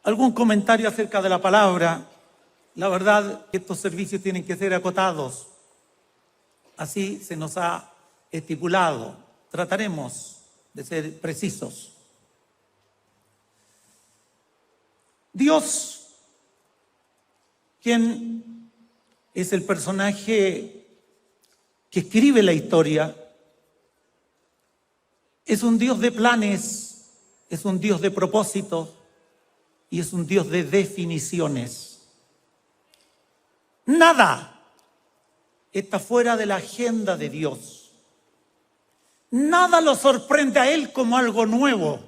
algún comentario acerca de la palabra. La verdad que estos servicios tienen que ser acotados. Así se nos ha estipulado. Trataremos de ser precisos. Dios, quien es el personaje que escribe la historia, es un Dios de planes, es un Dios de propósitos y es un Dios de definiciones. Nada está fuera de la agenda de Dios. Nada lo sorprende a Él como algo nuevo,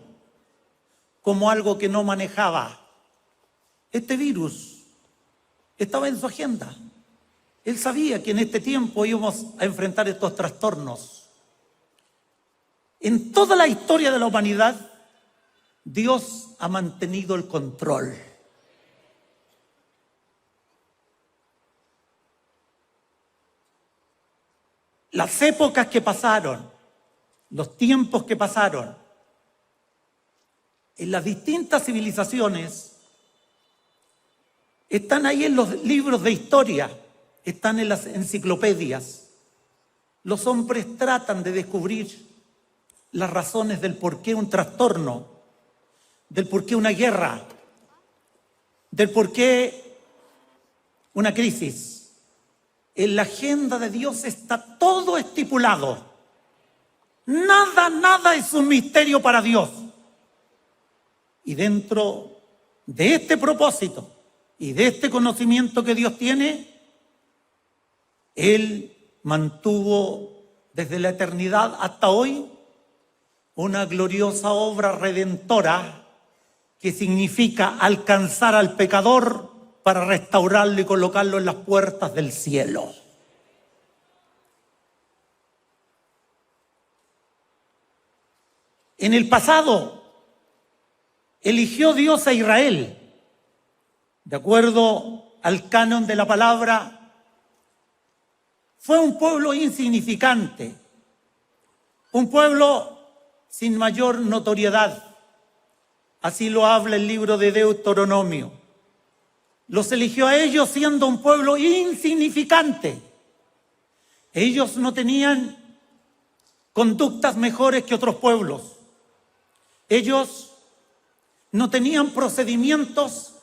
como algo que no manejaba. Este virus estaba en su agenda. Él sabía que en este tiempo íbamos a enfrentar estos trastornos. En toda la historia de la humanidad, Dios ha mantenido el control. Las épocas que pasaron, los tiempos que pasaron, en las distintas civilizaciones, están ahí en los libros de historia, están en las enciclopedias. Los hombres tratan de descubrir las razones del por qué un trastorno, del por qué una guerra, del por qué una crisis. En la agenda de Dios está todo estipulado. Nada es un misterio para Dios. Y dentro de este propósito y de este conocimiento que Dios tiene, Él mantuvo desde la eternidad hasta hoy una gloriosa obra redentora que significa alcanzar al pecador para restaurarlo y colocarlo en las puertas del cielo. En el pasado, eligió Dios a Israel. De acuerdo al canon de la palabra, fue un pueblo insignificante, un pueblo sin mayor notoriedad. Así lo habla el libro de Deuteronomio. Los eligió a ellos siendo un pueblo insignificante. Ellos no tenían conductas mejores que otros pueblos. Ellos no tenían procedimientos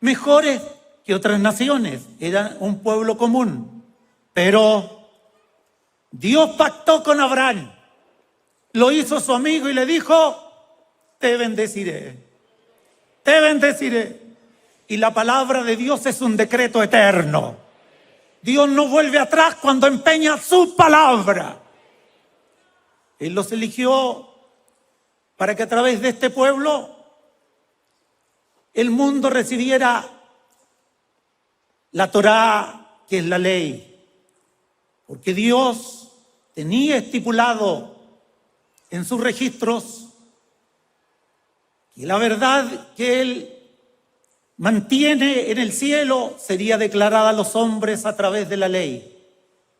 mejores que otras naciones. Eran un pueblo común. Pero Dios pactó con Abraham. Lo hizo su amigo y le dijo: te bendeciré. Te bendeciré. Y la palabra de Dios es un decreto eterno. Dios no vuelve atrás cuando empeña su palabra. Él los eligió para que a través de este pueblo el mundo recibiera la Torá, que es la ley. Porque Dios tenía estipulado en sus registros que la verdad que Él mantiene en el cielo sería declarada a los hombres a través de la ley.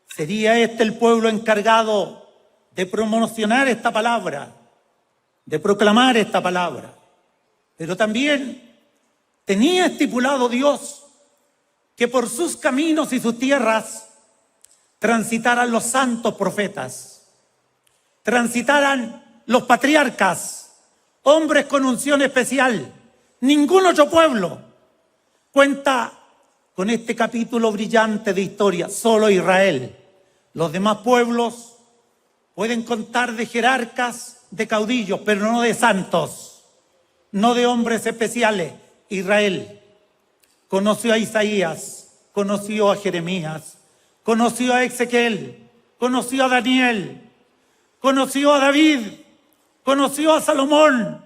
Sería este el pueblo encargado de promocionar esta palabra, de proclamar esta palabra. Pero también tenía estipulado Dios que por sus caminos y sus tierras transitaran los santos profetas, transitaran los patriarcas, hombres con unción especial. Ningún otro pueblo cuenta con este capítulo brillante de historia, solo Israel. Los demás pueblos pueden contar de jerarcas, de caudillos, pero no de santos, no de hombres especiales. Israel conoció a Isaías, conoció a Jeremías, conoció a Ezequiel, conoció a Daniel, conoció a David, conoció a Salomón,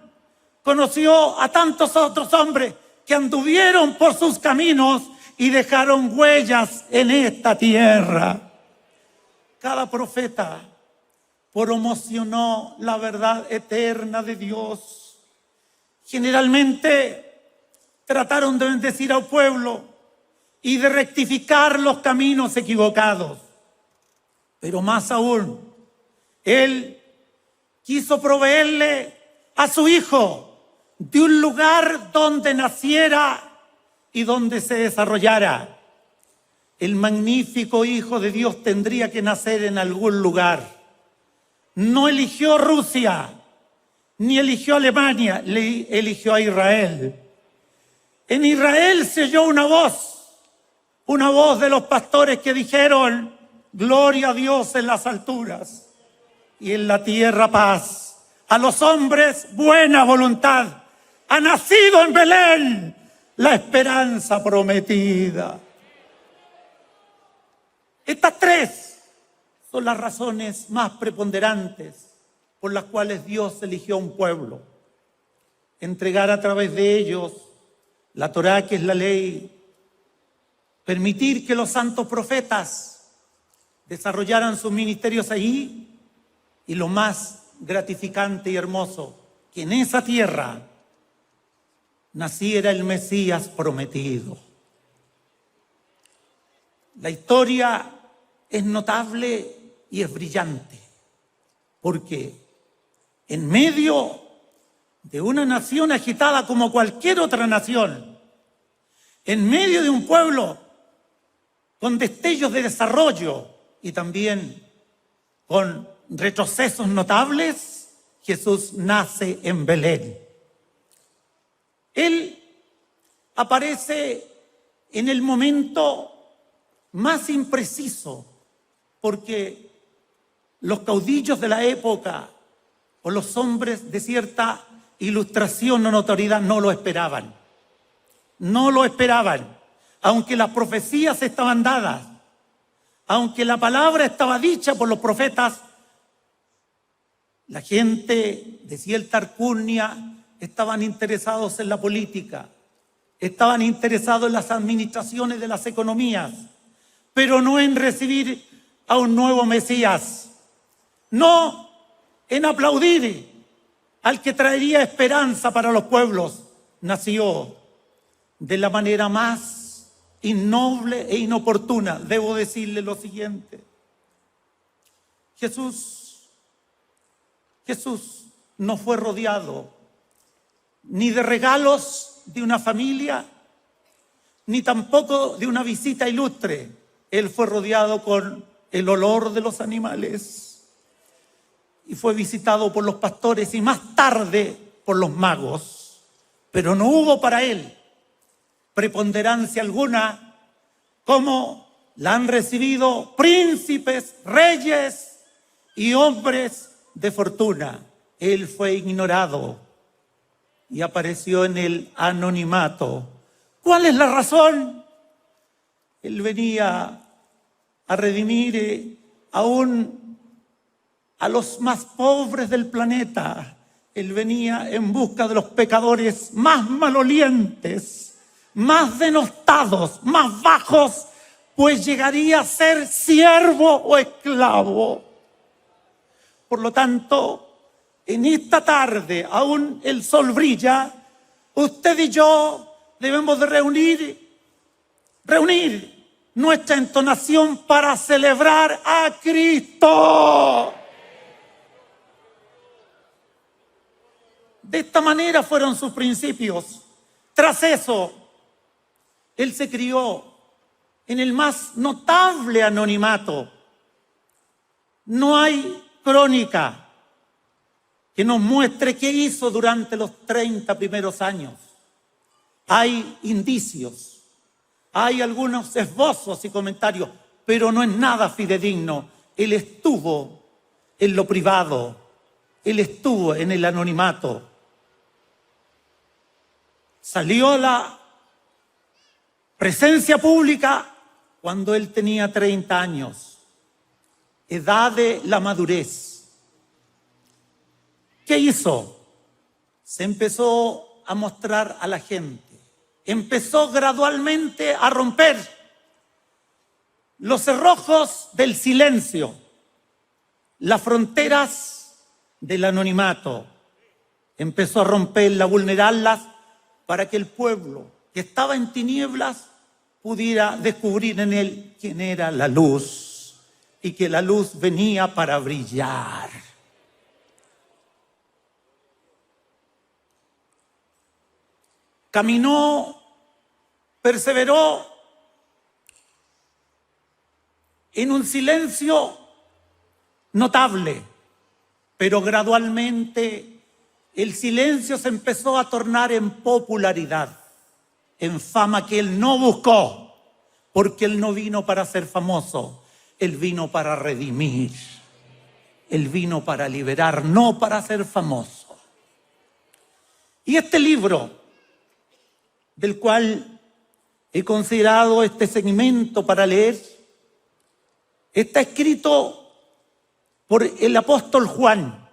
conoció a tantos otros hombres que anduvieron por sus caminos y dejaron huellas en esta tierra. Cada profeta promocionó la verdad eterna de Dios. Generalmente trataron de bendecir al pueblo y de rectificar los caminos equivocados. Pero más aún, Él quiso proveerle a su Hijo de un lugar donde naciera y donde se desarrollara. El magnífico Hijo de Dios tendría que nacer en algún lugar. No eligió Rusia, ni eligió Alemania, eligió a Israel. En Israel se oyó una voz de los pastores que dijeron: gloria a Dios en las alturas y en la tierra paz a los hombres buena voluntad. Ha nacido en Belén la esperanza prometida. Estas tres son las razones más preponderantes por las cuales Dios eligió a un pueblo. Entregar a través de ellos la Torá, que es la ley. Permitir que los santos profetas desarrollaran sus ministerios allí. Y lo más gratificante y hermoso, que en esa tierra naciera el Mesías prometido. La historia es notable y es brillante, porque en medio de una nación agitada como cualquier otra nación, en medio de un pueblo con destellos de desarrollo y también con retrocesos notables, Jesús nace en Belén. Él aparece en el momento más impreciso, porque los caudillos de la época o los hombres de cierta ilustración o notoriedad no lo esperaban. No lo esperaban, aunque las profecías estaban dadas, aunque la palabra estaba dicha por los profetas. La gente de cierta alcurnia estaban interesados en la política, estaban interesados en las administraciones de las economías, pero no en recibir a un nuevo Mesías, no en aplaudir al que traería esperanza para los pueblos. Nació de la manera más innoble e inoportuna. Debo decirle lo siguiente: Jesús no fue rodeado ni de regalos de una familia, ni tampoco de una visita ilustre. Él fue rodeado con el olor de los animales y fue visitado por los pastores y más tarde por los magos. Pero no hubo para él preponderancia alguna como la han recibido príncipes, reyes y hombres de fortuna. Él fue ignorado y apareció en el anonimato. ¿Cuál es la razón? Él venía a redimir a los más pobres del planeta. Él venía en busca de los pecadores más malolientes, más denostados, más bajos, pues llegaría a ser siervo o esclavo. Por lo tanto, en esta tarde, aún el sol brilla, usted y yo debemos de reunir nuestra entonación para celebrar a Cristo. De esta manera fueron sus principios. Tras eso, él se crió en el más notable anonimato. No hay crónica que nos muestre qué hizo durante los 30 primeros años. Hay indicios, hay algunos esbozos y comentarios, pero no es nada fidedigno. Él estuvo en lo privado, él estuvo en el anonimato. Salió a la presencia pública cuando él tenía 30 años, edad de la madurez. ¿Qué hizo? Se empezó a mostrar a la gente. Empezó gradualmente a romper los cerrojos del silencio, las fronteras del anonimato. Empezó a romperlas, a vulnerarlas, para que el pueblo que estaba en tinieblas pudiera descubrir en él quién era la luz y que la luz venía para brillar. caminó, perseveró en un silencio notable, pero gradualmente el silencio se empezó a tornar en popularidad, en fama que él no buscó, porque él no vino para ser famoso, él vino para redimir, él vino para liberar, no para ser famoso. Y este libro, del cual he considerado este segmento para leer, está escrito por el apóstol Juan,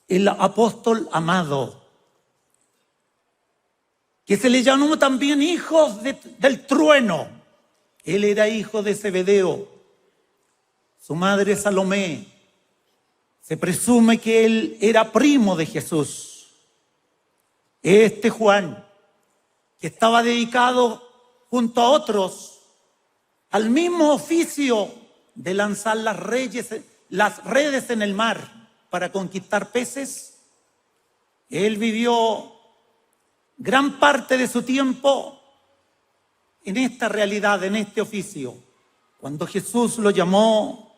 el apóstol amado, que se le llamó también hijo del trueno. Él era hijo de Zebedeo, su madre Salomé. Se presume que él era primo de Jesús. Este Juan, que estaba dedicado junto a otros al mismo oficio de lanzar las redes en el mar para conquistar peces, él vivió gran parte de su tiempo en esta realidad, en este oficio. Cuando Jesús lo llamó,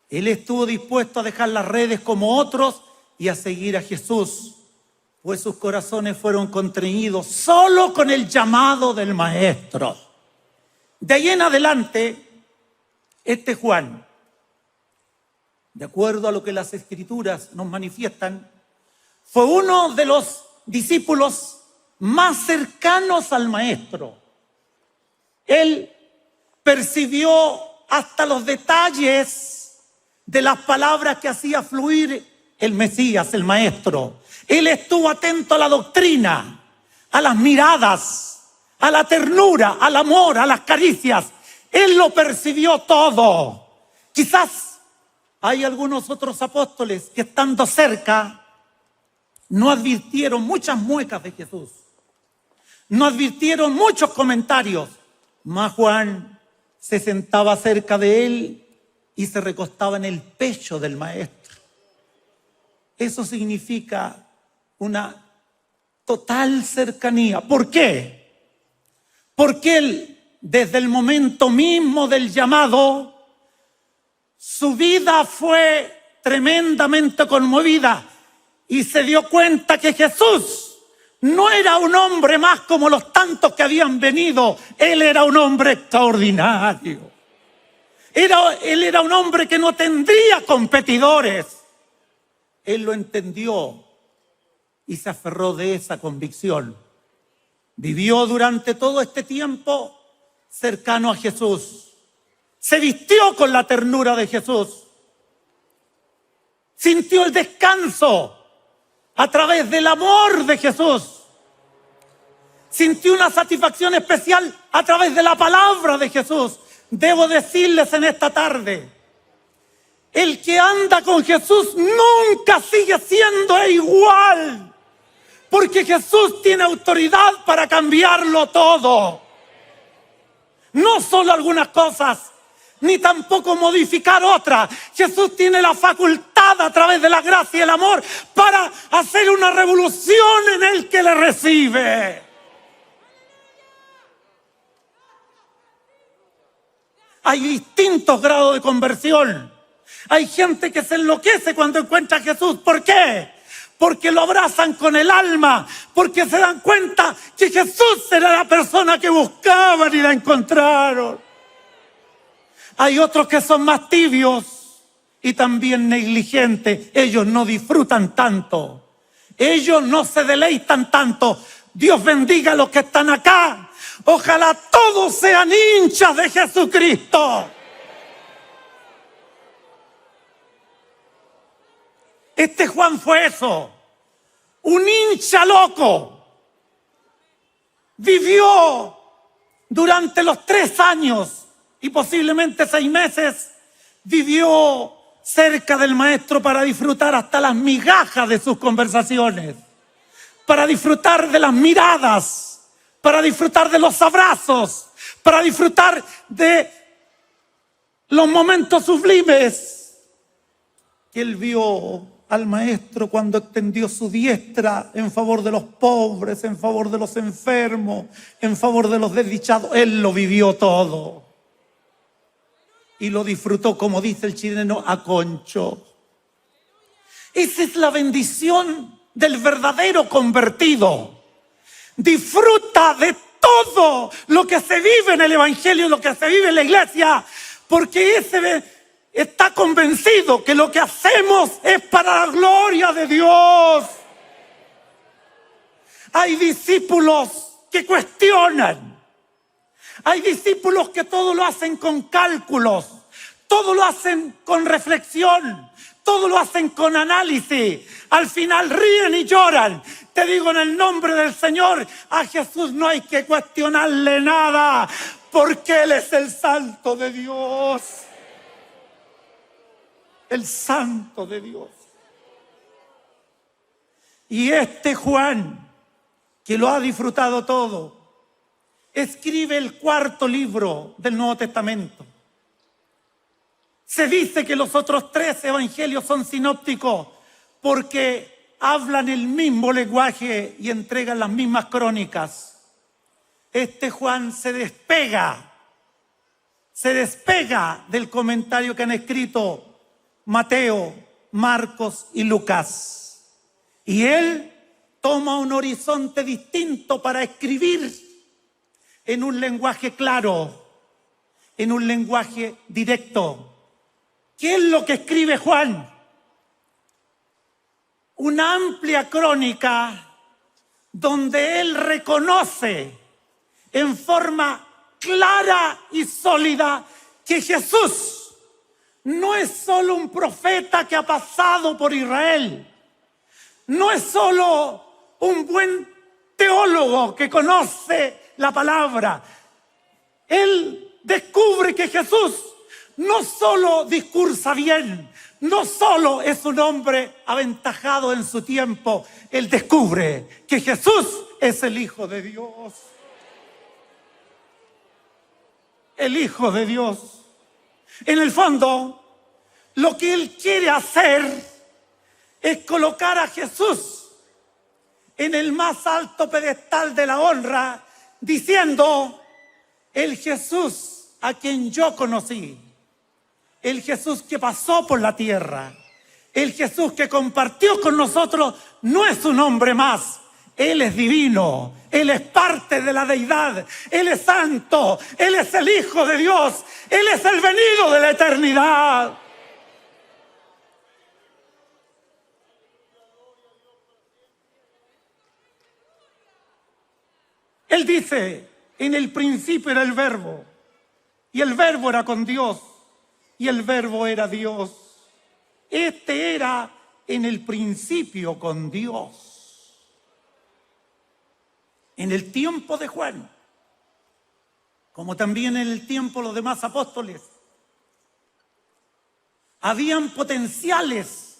él estuvo dispuesto a dejar las redes como otros y a seguir a Jesús, pues sus corazones fueron constreñidos solo con el llamado del Maestro. De ahí en adelante, este Juan, de acuerdo a lo que las Escrituras nos manifiestan, fue uno de los discípulos más cercanos al Maestro. Él percibió hasta los detalles de las palabras que hacía fluir el Mesías, el Maestro. Él estuvo atento a la doctrina, a las miradas, a la ternura, al amor, a las caricias. Él lo percibió todo. Quizás hay algunos otros apóstoles que, estando cerca, no advirtieron muchas muecas de Jesús, no advirtieron muchos comentarios. Mas Juan se sentaba cerca de él y se recostaba en el pecho del Maestro. Eso significa una total cercanía. ¿Por qué? Porque él, desde el momento mismo del llamado, su vida fue tremendamente conmovida y se dio cuenta que Jesús no era un hombre más como los tantos que habían venido. Él era un hombre extraordinario. Él era un hombre que no tendría competidores. Él lo entendió y se aferró de esa convicción. Vivió durante todo este tiempo cercano a Jesús. Se vistió con la ternura de Jesús. Sintió el descanso a través del amor de Jesús. Sintió una satisfacción especial a través de la palabra de Jesús. Debo decirles en esta tarde, el que anda con Jesús nunca sigue siendo igual, porque Jesús tiene autoridad para cambiarlo todo. No solo algunas cosas, ni tampoco modificar otras. Jesús tiene la facultad a través de la gracia y el amor para hacer una revolución en el que le recibe. Hay distintos grados de conversión. Hay gente que se enloquece cuando encuentra a Jesús. ¿Por qué? Porque lo abrazan con el alma, porque se dan cuenta que Jesús era la persona que buscaban y la encontraron. Hay otros que son más tibios y también negligentes. Ellos no disfrutan tanto. Ellos no se deleitan tanto. Dios bendiga a los que están acá. Ojalá todos sean hinchas de Jesucristo. Este Juan fue eso, un hincha loco. Vivió durante los 3 años y posiblemente 6 meses, vivió cerca del Maestro para disfrutar hasta las migajas de sus conversaciones, para disfrutar de las miradas, para disfrutar de los abrazos, para disfrutar de los momentos sublimes que él vio al Maestro cuando extendió su diestra en favor de los pobres, en favor de los enfermos, en favor de los desdichados. Él lo vivió todo y lo disfrutó, como dice el chileno, a concho. Esa es la bendición del verdadero convertido. Disfruta de todo lo que se vive en el Evangelio, lo que se vive en la iglesia, porque ese está convencido que lo que hacemos es para la gloria de Dios. Hay discípulos que cuestionan. Hay discípulos que todo lo hacen con cálculos, todo lo hacen con reflexión, todo lo hacen con análisis. Al final ríen y lloran. Te digo en el nombre del Señor, a Jesús no hay que cuestionarle nada, porque Él es el Santo de Dios. El Santo de Dios. Y este Juan, que lo ha disfrutado todo, escribe el 4.º libro del Nuevo Testamento. Se dice que los otros 3 evangelios son sinópticos porque hablan el mismo lenguaje y entregan las mismas crónicas. Este Juan se despega del comentario que han escrito Mateo, Marcos y Lucas. Y él toma un horizonte distinto para escribir en un lenguaje claro, en un lenguaje directo. ¿Qué es lo que escribe Juan? Una amplia crónica donde él reconoce en forma clara y sólida que Jesús no es solo un profeta que ha pasado por Israel, no es solo un buen teólogo que conoce la palabra. Él descubre que Jesús no solo discursa bien, no solo es un hombre aventajado en su tiempo, él descubre que Jesús es el Hijo de Dios. El Hijo de Dios. En el fondo, lo que él quiere hacer es colocar a Jesús en el más alto pedestal de la honra, diciendo: el Jesús a quien yo conocí, el Jesús que pasó por la tierra, el Jesús que compartió con nosotros, no es un hombre más. Él es divino, Él es parte de la deidad, Él es santo, Él es el Hijo de Dios, Él es el venido de la eternidad. Él dice: en el principio era el Verbo, y el Verbo era con Dios, y el Verbo era Dios. Este era en el principio con Dios. En el tiempo de Juan, como también en el tiempo de los demás apóstoles, habían potenciales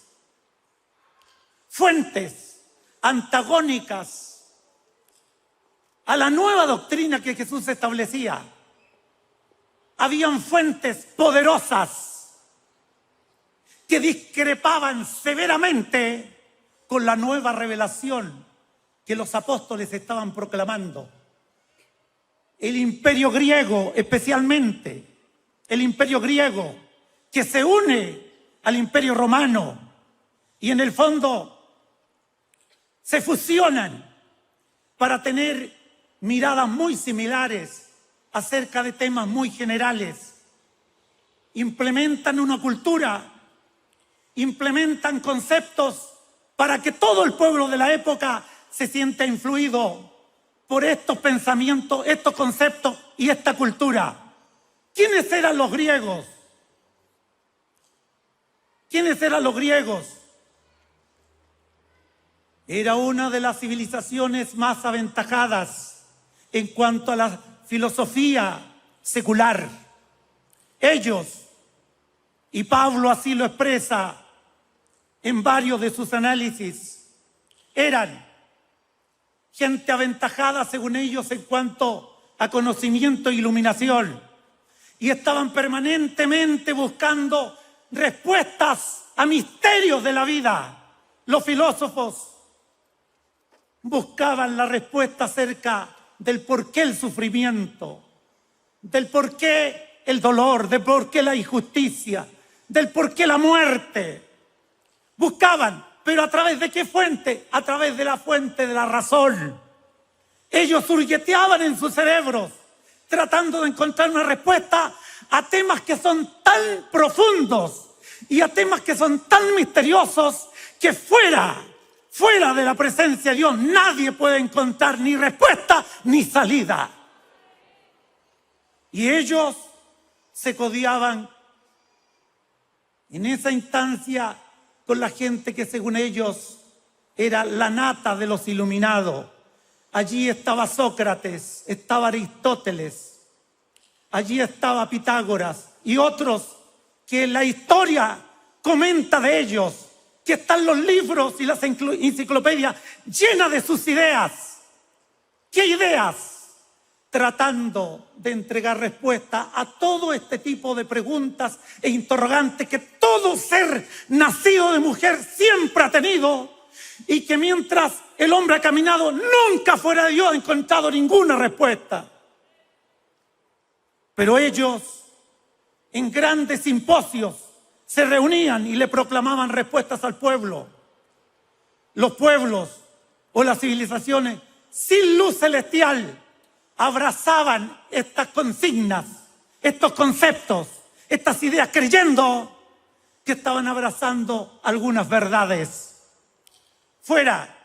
fuentes antagónicas a la nueva doctrina que Jesús establecía. Habían fuentes poderosas que discrepaban severamente con la nueva revelación que los apóstoles estaban proclamando. El imperio griego, especialmente, el imperio griego que se une al imperio romano y en el fondo se fusionan para tener miradas muy similares acerca de temas muy generales. Implementan una cultura, implementan conceptos para que todo el pueblo de la época se sienta influido por estos pensamientos, estos conceptos y esta cultura. ¿Quiénes eran los griegos? ¿Quiénes eran los griegos? Era una de las civilizaciones más aventajadas en cuanto a la filosofía secular. Ellos, y Pablo así lo expresa en varios de sus análisis, eran gente aventajada según ellos en cuanto a conocimiento e iluminación, y estaban permanentemente buscando respuestas a misterios de la vida. Los filósofos buscaban la respuesta acerca del por qué el sufrimiento, del por qué el dolor, del por qué la injusticia, del por qué la muerte. Buscaban, pero ¿a través de qué fuente? A través de la fuente de la razón. Ellos hurgueteaban en sus cerebros, tratando de encontrar una respuesta a temas que son tan profundos y a temas que son tan misteriosos que fuera de la presencia de Dios nadie puede encontrar ni respuesta ni salida. Y ellos se codiaban en esa instancia con la gente que según ellos era la nata de los iluminados. Allí estaba Sócrates, estaba Aristóteles, allí estaba Pitágoras y otros que la historia comenta de ellos, que están los libros y las enciclopedias llenas de sus ideas. ¿Qué ideas? Tratando de entregar respuesta a todo este tipo de preguntas e interrogantes que todo ser nacido de mujer siempre ha tenido, y que mientras el hombre ha caminado nunca fuera de Dios ha encontrado ninguna respuesta. Pero ellos en grandes simposios se reunían y le proclamaban respuestas al pueblo. Los pueblos o las civilizaciones sin luz celestial abrazaban estas consignas, estos conceptos, estas ideas, creyendo que estaban abrazando algunas verdades. Fuera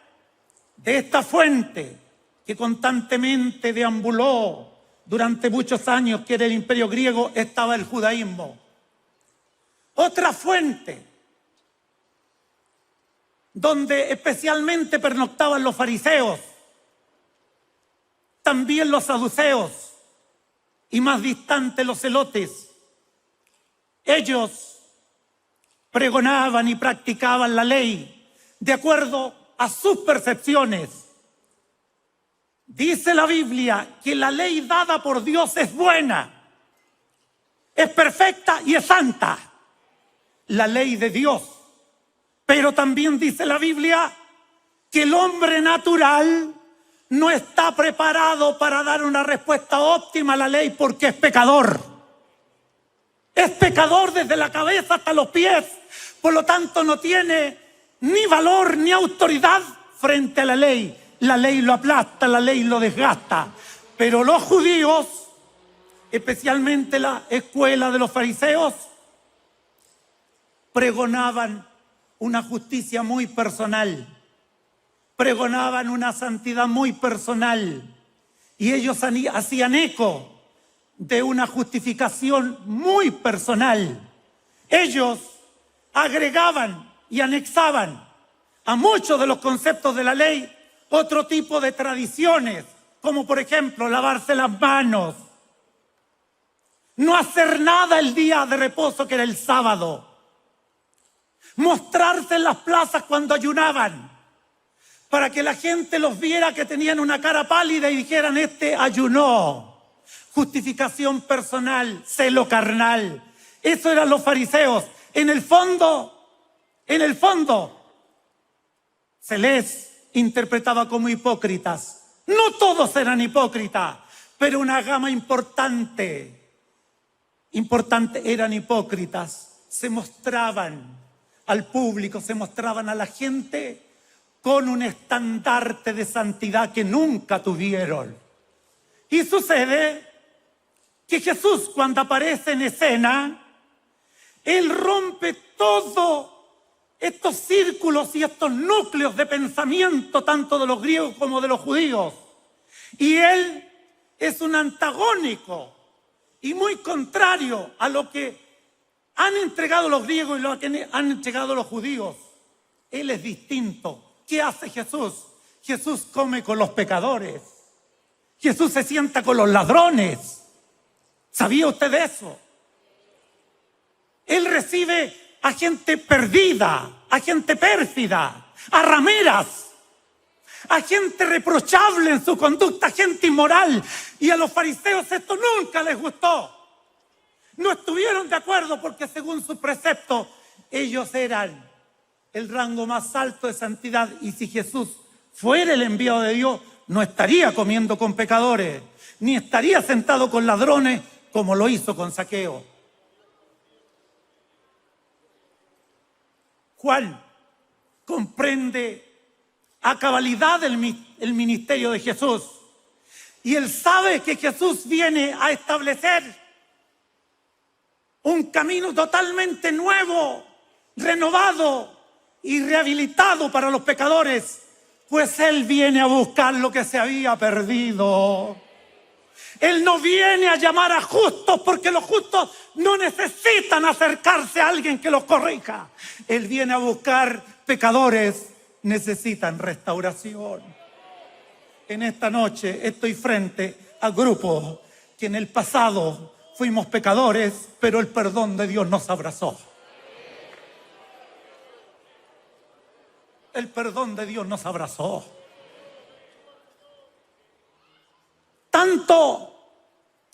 de esta fuente que constantemente deambuló durante muchos años, que era el Imperio griego, estaba el judaísmo. Otra fuente donde especialmente pernoctaban los fariseos, también los saduceos y más distante los celotes. Ellos pregonaban y practicaban la ley de acuerdo a sus percepciones. Dice la Biblia que la ley dada por Dios es buena, es perfecta y es santa. La ley de Dios. Pero también dice la Biblia que el hombre natural no está preparado para dar una respuesta óptima a la ley porque es pecador. Es pecador desde la cabeza hasta los pies. Por lo tanto, no tiene ni valor ni autoridad frente a la ley. La ley lo aplasta, la ley lo desgasta. Pero los judíos, especialmente la escuela de los fariseos, pregonaban una justicia muy personal, pregonaban una santidad muy personal, y ellos hacían eco de una justificación muy personal. Ellos agregaban y anexaban a muchos de los conceptos de la ley otro tipo de tradiciones, como por ejemplo lavarse las manos, no hacer nada el día de reposo que era el sábado, mostrarse en las plazas cuando ayunaban, para que la gente los viera que tenían una cara pálida y dijeran: este ayunó. Justificación personal, celo carnal. Eso eran los fariseos. En el fondo, se les interpretaba como hipócritas. No todos eran hipócritas, pero una gama importante eran hipócritas. Se mostraban al público, se mostraban a la gente con un estandarte de santidad que nunca tuvieron. Y sucede que Jesús, cuando aparece en escena, Él rompe todos estos círculos y estos núcleos de pensamiento, tanto de los griegos como de los judíos. Y Él es un antagónico y muy contrario a lo que han entregado los griegos y lo que han entregado los judíos. Él es distinto. ¿Qué hace Jesús? Jesús come con los pecadores. Jesús se sienta con los ladrones. ¿Sabía usted de eso? Él recibe a gente perdida, a gente pérfida, a rameras, a gente reprochable en su conducta, a gente inmoral. Y a los fariseos esto nunca les gustó. no estuvieron de acuerdo porque según su precepto ellos eran el rango más alto de santidad. Y si Jesús fuera el enviado de Dios, no estaría comiendo con pecadores, ni estaría sentado con ladrones como lo hizo con Zaqueo. Juan comprende a cabalidad el ministerio de Jesús. Y él sabe que Jesús viene a establecer un camino totalmente nuevo, renovado y rehabilitado para los pecadores, pues él viene a buscar lo que se había perdido. Él no viene a llamar a justos porque los justos no necesitan acercarse a alguien que los corrija. Él viene a buscar pecadores, necesitan restauración. En esta noche estoy frente a grupos que en el pasado fuimos pecadores, pero el perdón de Dios nos abrazó. El perdón de Dios nos abrazó. Tanto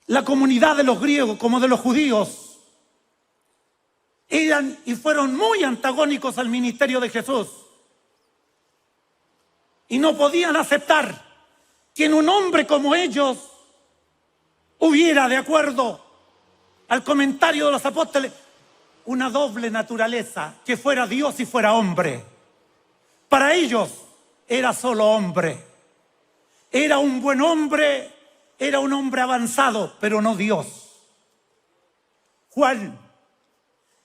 la comunidad de los griegos como de los judíos eran y fueron muy antagónicos al ministerio de Jesús. Y no podían aceptar que en un hombre como ellos hubiera, de acuerdo al comentario de los apóstoles, una doble naturaleza, que fuera Dios y fuera hombre. Para ellos era solo hombre. Era un buen hombre, era un hombre avanzado, pero no Dios. Juan,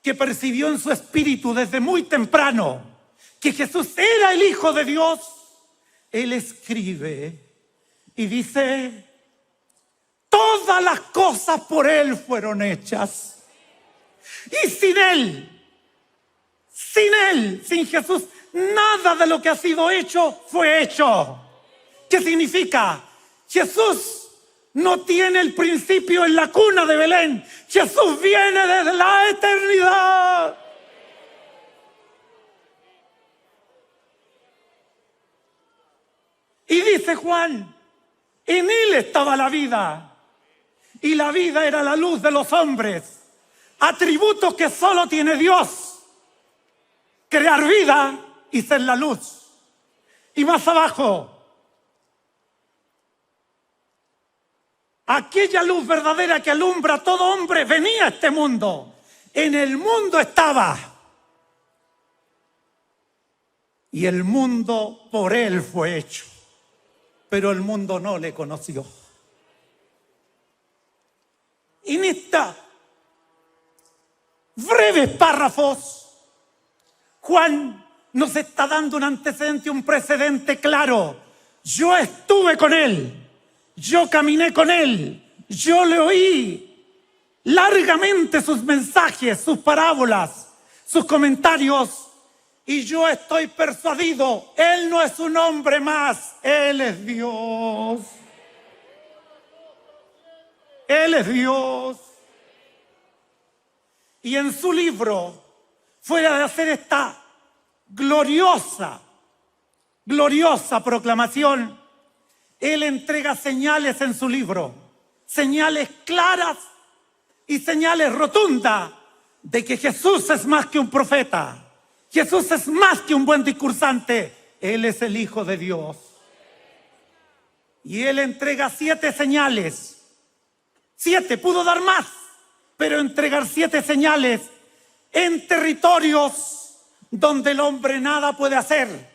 que percibió en su espíritu desde muy temprano que Jesús era el Hijo de Dios, él escribe y dice: todas las cosas por él fueron hechas. Y sin él, sin Jesús, nada de lo que ha sido hecho fue hecho. ¿Qué significa? Jesús no tiene el principio en la cuna de Belén. Jesús viene desde la eternidad. Y dice Juan, en él estaba la vida. Y la vida era la luz de los hombres. Atributos que solo tiene Dios: crear vida y ser la luz. Y más abajo, aquella luz verdadera que alumbra a todo hombre venía a este mundo. En el mundo estaba. Y el mundo por él fue hecho. Pero el mundo no le conoció. En estos breves párrafos, Juan nos está dando un antecedente, un precedente claro. Yo estuve con él, yo caminé con él, yo le oí largamente sus mensajes, sus parábolas, sus comentarios, y yo estoy persuadido, él no es un hombre más, él es Dios. Él es Dios. Y en su libro, fuera de hacer esta gloriosa proclamación, él entrega señales en su libro, señales claras y señales rotundas de que Jesús es más que un profeta, Jesús es más que un buen discursante, él es el Hijo de Dios. Y él entrega 7 señales. 7, pudo dar más, pero entregar 7 señales en territorios donde el hombre nada puede hacer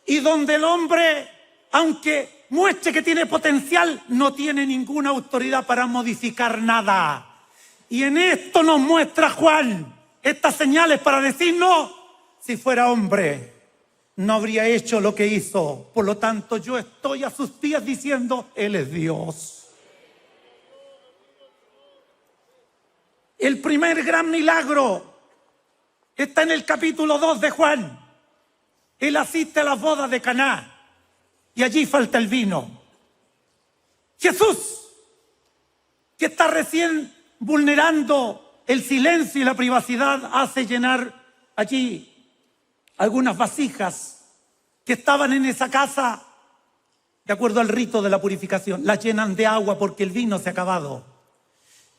y donde el hombre, aunque muestre que tiene potencial, no tiene ninguna autoridad para modificar nada. Y en esto nos muestra Juan estas señales para decirnos: si fuera hombre, no habría hecho lo que hizo. Por lo tanto, yo estoy a sus pies diciendo, él es Dios. El primer gran milagro está en el capítulo 2 de Juan. Él asiste a las bodas de Caná y allí falta el vino. Jesús, que está recién vulnerando el silencio y la privacidad, hace llenar allí algunas vasijas que estaban en esa casa, de acuerdo al rito de la purificación. Las llenan de agua porque el vino se ha acabado.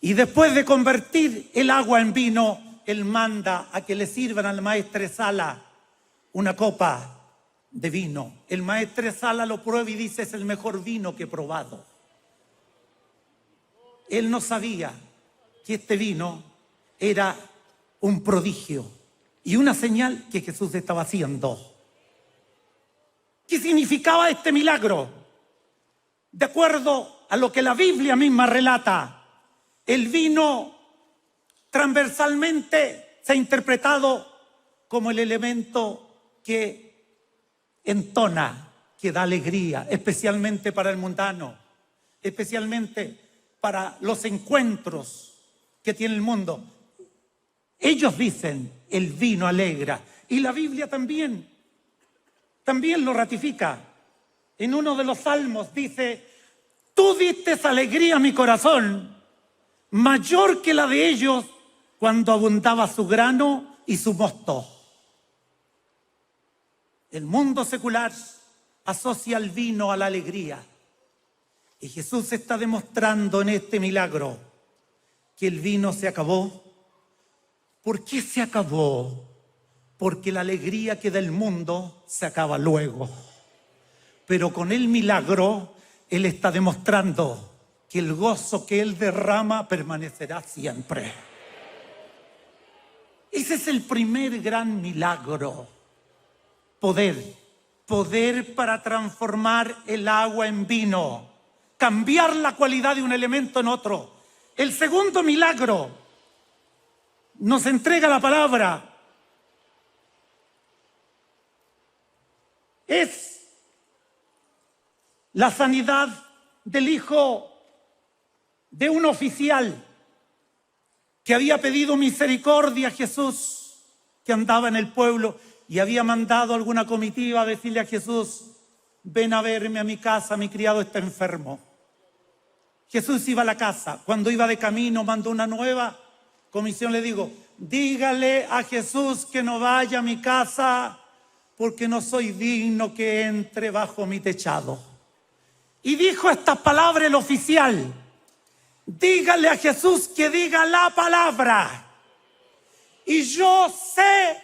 Y después de convertir el agua en vino, Él manda a que le sirvan al maestresala una copa de vino. El maestresala lo prueba y dice: es el mejor vino que he probado. Él no sabía que este vino era un prodigio y una señal que Jesús estaba haciendo. ¿Qué significaba este milagro? De acuerdo a lo que la Biblia misma relata, el vino transversalmente se ha interpretado como el elemento que entona, que da alegría, especialmente para el mundano, especialmente para los encuentros que tiene el mundo. Ellos dicen: el vino alegra. Y la Biblia también lo ratifica. En uno de los salmos dice: tú diste alegría a mi corazón, mayor que la de ellos cuando abundaba su grano y su mosto. El mundo secular asocia el vino a la alegría. Y Jesús está demostrando en este milagro que el vino se acabó. ¿Por qué se acabó? Porque la alegría que da el mundo se acaba luego. Pero con el milagro Él está demostrando que el gozo que Él derrama permanecerá siempre. Ese es el primer gran milagro. Poder para transformar el agua en vino, cambiar la cualidad de un elemento en otro. El segundo milagro nos entrega la palabra. Es la sanidad del hijo de un oficial que había pedido misericordia a Jesús, que andaba en el pueblo y había mandado alguna comitiva a decirle a Jesús: ven a verme a mi casa, mi criado está enfermo. Jesús iba a la casa. Cuando iba de camino mandó una nueva comisión, le digo: dígale a Jesús que no vaya a mi casa porque no soy digno que entre bajo mi techado. Y dijo estas palabras el oficial: dígale a Jesús que diga la palabra y yo sé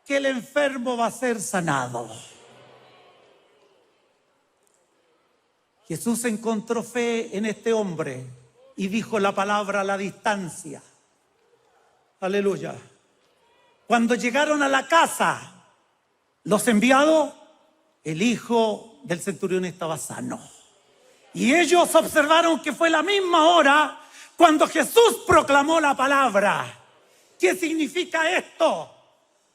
que el enfermo va a ser sanado. Jesús encontró fe en este hombre y dijo la palabra a la distancia. Aleluya. Cuando llegaron a la casa los enviados, el hijo del centurión estaba sano. Y ellos observaron que fue la misma hora cuando Jesús proclamó la palabra. ¿Qué significa esto?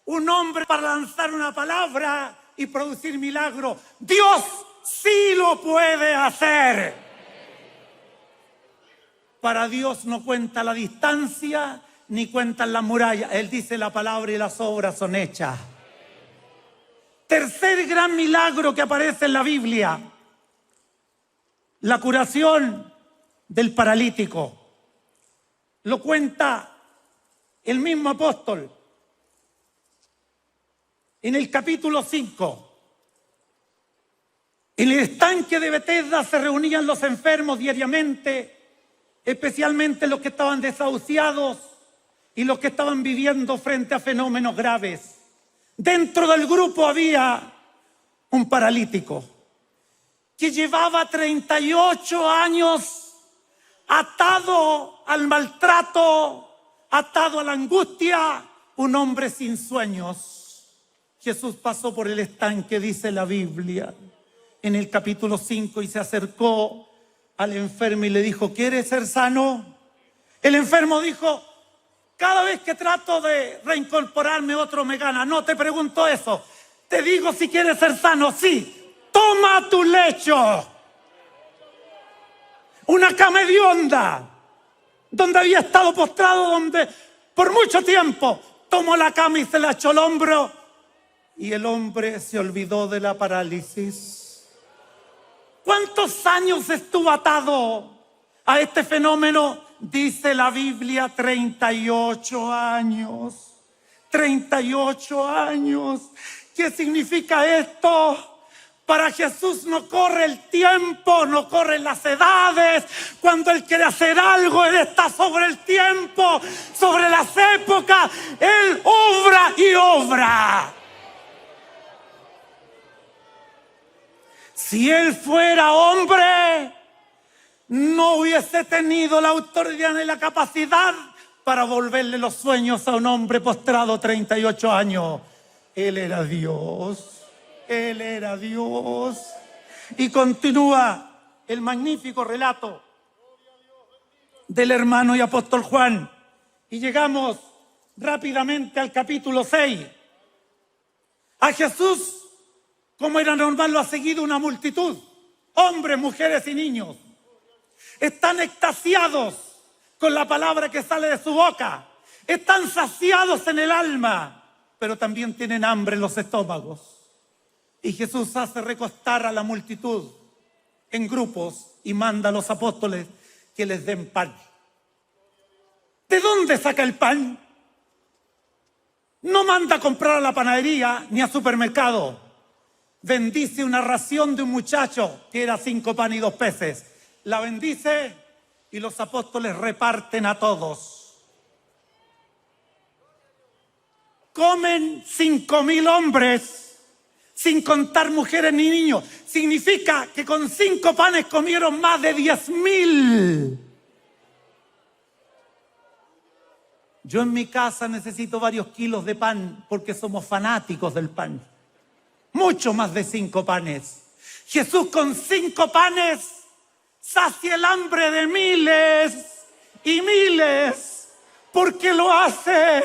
Un hombre para lanzar una palabra y producir milagro. Dios sí lo puede hacer. Para Dios no cuenta la distancia ni cuentan las murallas. Él dice la palabra y las obras son hechas. Tercer gran milagro que aparece en la Biblia: la curación del paralítico. Lo cuenta el mismo apóstol en el capítulo 5. En el estanque de Betesda se reunían los enfermos diariamente, especialmente los que estaban desahuciados y los que estaban viviendo frente a fenómenos graves. Dentro del grupo había un paralítico que llevaba 38 años atado al maltrato, atado a la angustia, un hombre sin sueños. Jesús pasó por el estanque, dice la Biblia, en el capítulo 5, y se acercó al enfermo y le dijo: ¿quieres ser sano? El enfermo dijo: cada vez que trato de reincorporarme otro me gana. No te pregunto eso, te digo si quieres ser sano. Sí, toma tu lecho. Una cama hedionda donde había estado postrado donde por mucho tiempo. Tomó la cama y se la echó al hombro y el hombre se olvidó de la parálisis. ¿Cuántos años estuvo atado a este fenómeno? Dice la Biblia: 38 años. 38 años. ¿Qué significa esto? Para Jesús no corre el tiempo, no corren las edades. Cuando Él quiere hacer algo, Él está sobre el tiempo, sobre las épocas. Él obra y obra. Si Él fuera hombre, no hubiese tenido la autoridad ni la capacidad para volverle los sueños a un hombre postrado 38 años. Él era Dios. Él era Dios. Y continúa el magnífico relato del hermano y apóstol Juan. Y llegamos rápidamente al capítulo 6. A Jesús, como era normal, lo ha seguido una multitud. Hombres, mujeres y niños. Están extasiados con la palabra que sale de su boca. Están saciados en el alma, pero también tienen hambre en los estómagos. Y Jesús hace recostar a la multitud en grupos y manda a los apóstoles que les den pan. ¿De dónde saca el pan? No manda a comprar a la panadería ni a supermercado. Bendice una ración de un muchacho que era 5 panes y 2 peces. La bendice y los apóstoles reparten a todos. Comen 5.000 hombres. Sin contar mujeres ni niños. Significa que con 5 panes comieron más de 10.000. Yo en mi casa necesito varios kilos de pan porque somos fanáticos del pan. Mucho más de 5 panes. Jesús con 5 panes sacia el hambre de miles y miles. Porque lo hace.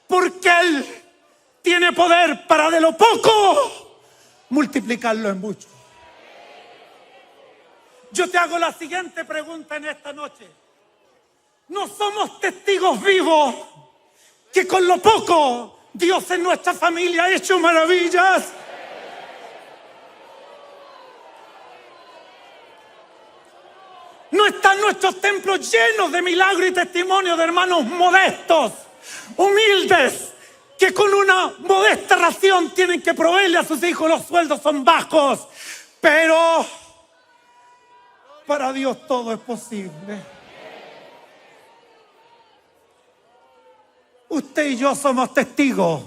Porque Él tiene poder para de lo poco multiplicarlo en mucho. Yo te hago la siguiente pregunta en esta noche. ¿No somos testigos vivos que con lo poco Dios en nuestra familia ha hecho maravillas? ¿No están nuestros templos llenos de milagros y testimonios de hermanos modestos, humildes, que con una modesta ración tienen que proveerle a sus hijos? Los sueldos son bajos, pero para Dios todo es posible. Usted y yo somos testigos.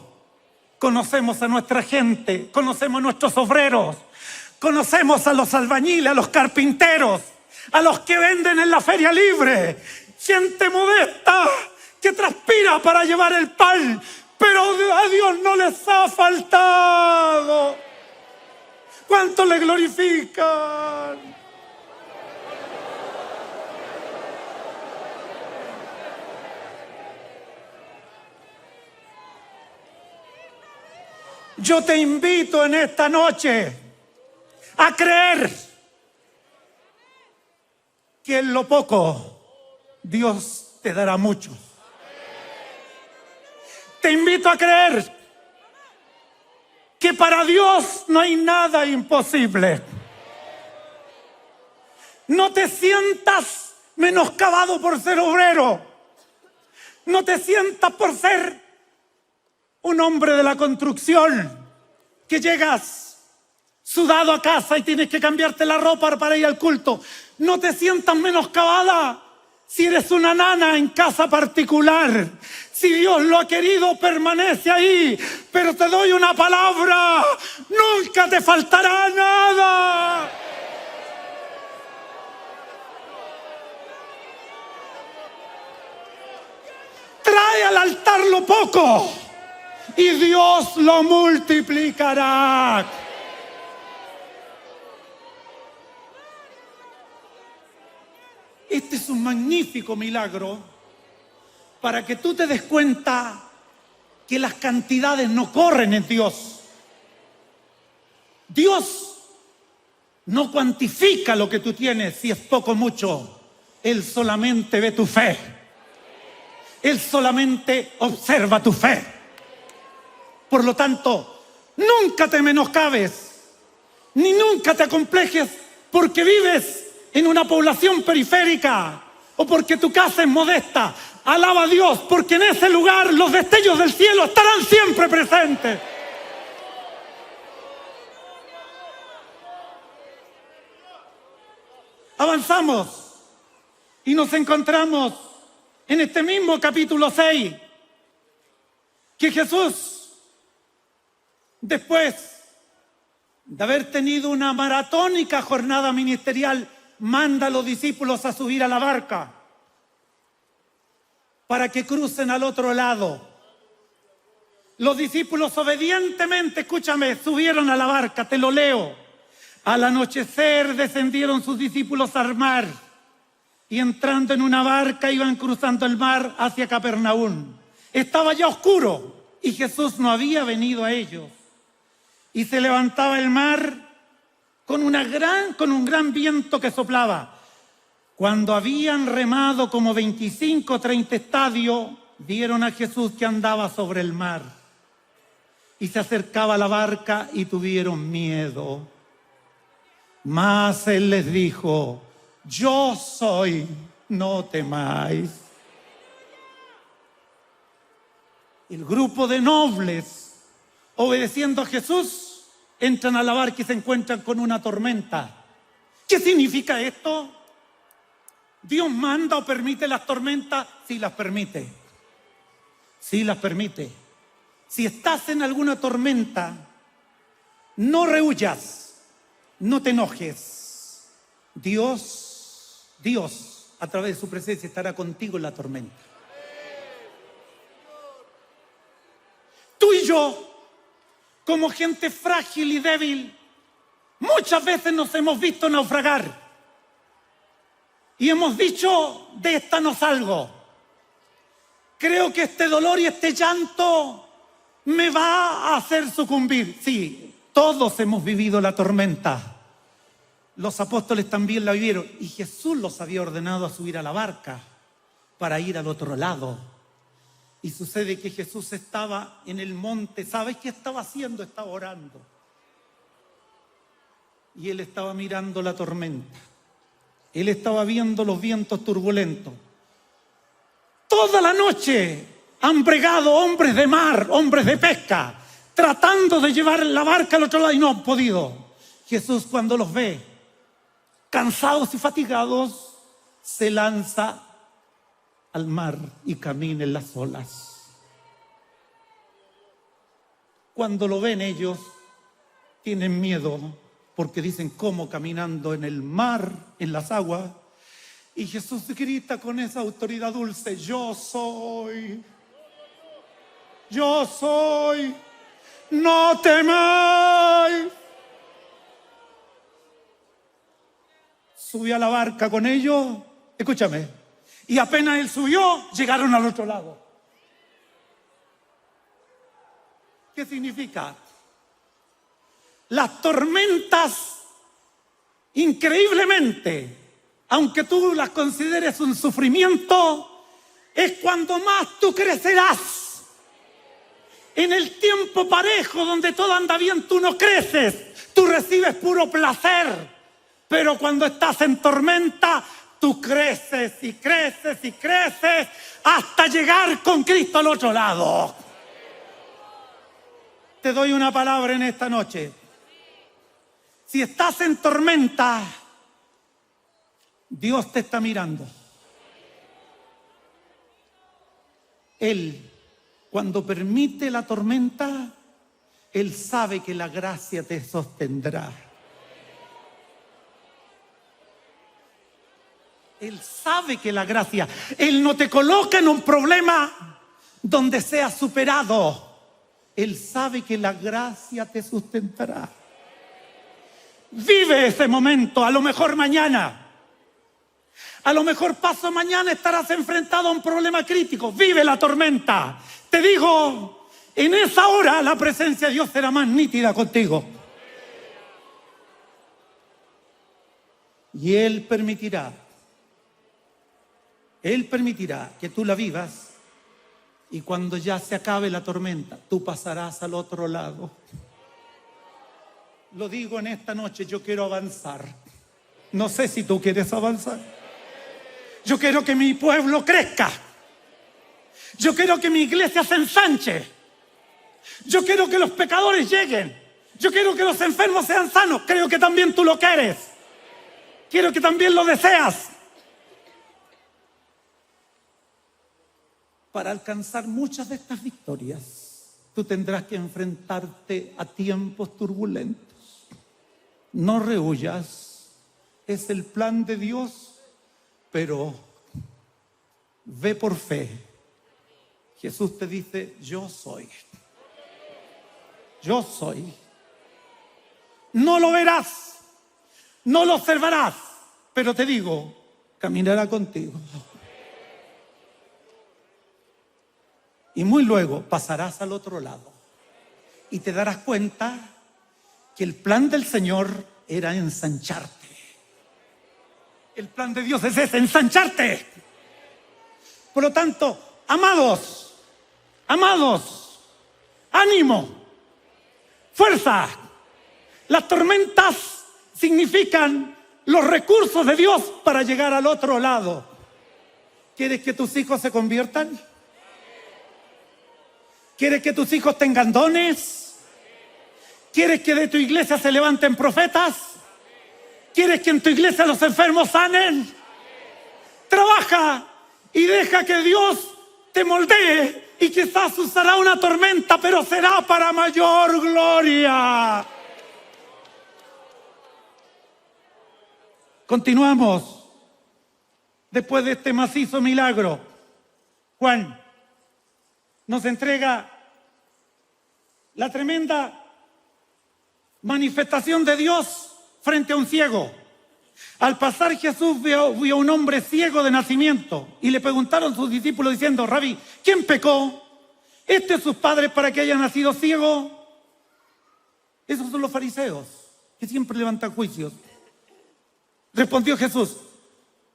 Conocemos a nuestra gente, conocemos a nuestros obreros, conocemos a los albañiles, a los carpinteros, a los que venden en la feria libre. Gente modesta que transpira para llevar el pan, pero a Dios no les ha faltado. ¿Cuánto le glorifican? Yo te invito en esta noche a creer que en lo poco Dios te dará mucho. Te invito a creer que para Dios no hay nada imposible. No te sientas menoscabado por ser obrero. No te sientas por ser un hombre de la construcción, que llegas sudado a casa y tienes que cambiarte la ropa para ir al culto. No te sientas menoscabada si eres una nana en casa particular. Si Dios lo ha querido, permanece ahí. Pero te doy una palabra: nunca te faltará nada. Trae al altar lo poco y Dios lo multiplicará. Este es un magnífico milagro para que tú te des cuenta que las cantidades no corren en Dios. Dios no cuantifica lo que tú tienes, si es poco o mucho. Él solamente ve tu fe. Él solamente observa tu fe. Por lo tanto, nunca te menoscabes, ni nunca te acomplejes porque vives en una población periférica o porque tu casa es modesta. Alaba a Dios, porque en ese lugar los destellos del cielo estarán siempre presentes. Avanzamos y nos encontramos en este mismo capítulo 6 que Jesús, después de haber tenido una maratónica jornada ministerial, manda a los discípulos a subir a la barca para que crucen al otro lado. Los discípulos obedientemente, escúchame, subieron a la barca, te lo leo. Al anochecer descendieron sus discípulos al mar y entrando en una barca iban cruzando el mar hacia Capernaum. Estaba ya oscuro y Jesús no había venido a ellos. Y se levantaba el mar con un gran viento que soplaba. Cuando habían remado como 25 o 30 estadios, vieron a Jesús que andaba sobre el mar. Y se acercaba a la barca y tuvieron miedo. Mas él les dijo: yo soy, no temáis. El grupo de nobles, obedeciendo a Jesús, entran a la barca y se encuentran con una tormenta. ¿Qué significa esto? ¿Dios manda o permite las tormentas? Sí las permite. Sí las permite. Si estás en alguna tormenta, no rehuyas, no te enojes. Dios, a través de su presencia estará contigo en la tormenta. Tú y yo, como gente frágil y débil, muchas veces nos hemos visto naufragar y hemos dicho: de esta no salgo. Creo que este dolor y este llanto me va a hacer sucumbir. Sí, todos hemos vivido la tormenta. Los apóstoles también la vivieron y Jesús los había ordenado a subir a la barca para ir al otro lado. Y sucede que Jesús estaba en el monte. ¿Sabes qué estaba haciendo? Estaba orando. Y él estaba mirando la tormenta. Él estaba viendo los vientos turbulentos. Toda la noche han bregado hombres de mar, hombres de pesca, tratando de llevar la barca al otro lado y no han podido. Jesús, cuando los ve cansados y fatigados, se lanza al mar y camina en las olas. Cuando lo ven ellos, tienen miedo porque dicen: ¿cómo caminando en el mar, en las aguas? Y Jesús grita con esa autoridad dulce: yo soy, no temáis. Subió a la barca con ellos, escúchame, y apenas él subió, llegaron al otro lado. ¿Qué significa? Las tormentas, increíblemente, aunque tú las consideres un sufrimiento, es cuando más tú crecerás. En el tiempo parejo, donde todo anda bien, tú no creces, tú recibes puro placer. Pero cuando estás en tormenta, tú creces y creces y creces hasta llegar con Cristo al otro lado. Te doy una palabra en esta noche. Si estás en tormenta, Dios te está mirando. Él, cuando permite la tormenta, Él sabe que la gracia te sostendrá. Él sabe que la gracia, Él no te coloca en un problema donde seas superado. Él sabe que la gracia te sustentará. Vive ese momento, a lo mejor mañana. A lo mejor paso mañana estarás enfrentado a un problema crítico. Vive la tormenta. Te digo, en esa hora la presencia de Dios será más nítida contigo. Y Él permitirá que tú la vivas, y cuando ya se acabe la tormenta, tú pasarás al otro lado. Lo digo en esta noche, yo quiero avanzar. No sé si tú quieres avanzar. Yo quiero que mi pueblo crezca. Yo quiero que mi iglesia se ensanche. Yo quiero que los pecadores lleguen. Yo quiero que los enfermos sean sanos. Creo que también tú lo quieres. quiero que también lo deseas. Para alcanzar muchas de estas victorias, tú tendrás que enfrentarte a tiempos turbulentos. No rehuyas, es el plan de Dios, pero ve por fe. Jesús te dice, yo soy. Yo soy. No lo verás, no lo observarás, pero te digo, caminará contigo. Y muy luego pasarás al otro lado y te darás cuenta que el plan del Señor era ensancharte. El plan de Dios es ese, ensancharte. Por lo tanto, amados, ánimo, fuerza. Las tormentas significan los recursos de Dios para llegar al otro lado. ¿Quieres que tus hijos se conviertan? ¿Quieres que tus hijos tengan dones? ¿Quieres que de tu iglesia se levanten profetas? ¿Quieres que en tu iglesia los enfermos sanen? Trabaja y deja que Dios te moldee y quizás usará una tormenta, pero será para mayor gloria. Continuamos. Después de este macizo milagro, Juan nos entrega la tremenda manifestación de Dios frente a un ciego. Al pasar Jesús vio a un hombre ciego de nacimiento y le preguntaron sus discípulos diciendo, Rabí, ¿quién pecó? ¿Este o sus padres para que haya nacido ciego? Esos son los fariseos que siempre levantan juicios. Respondió Jesús,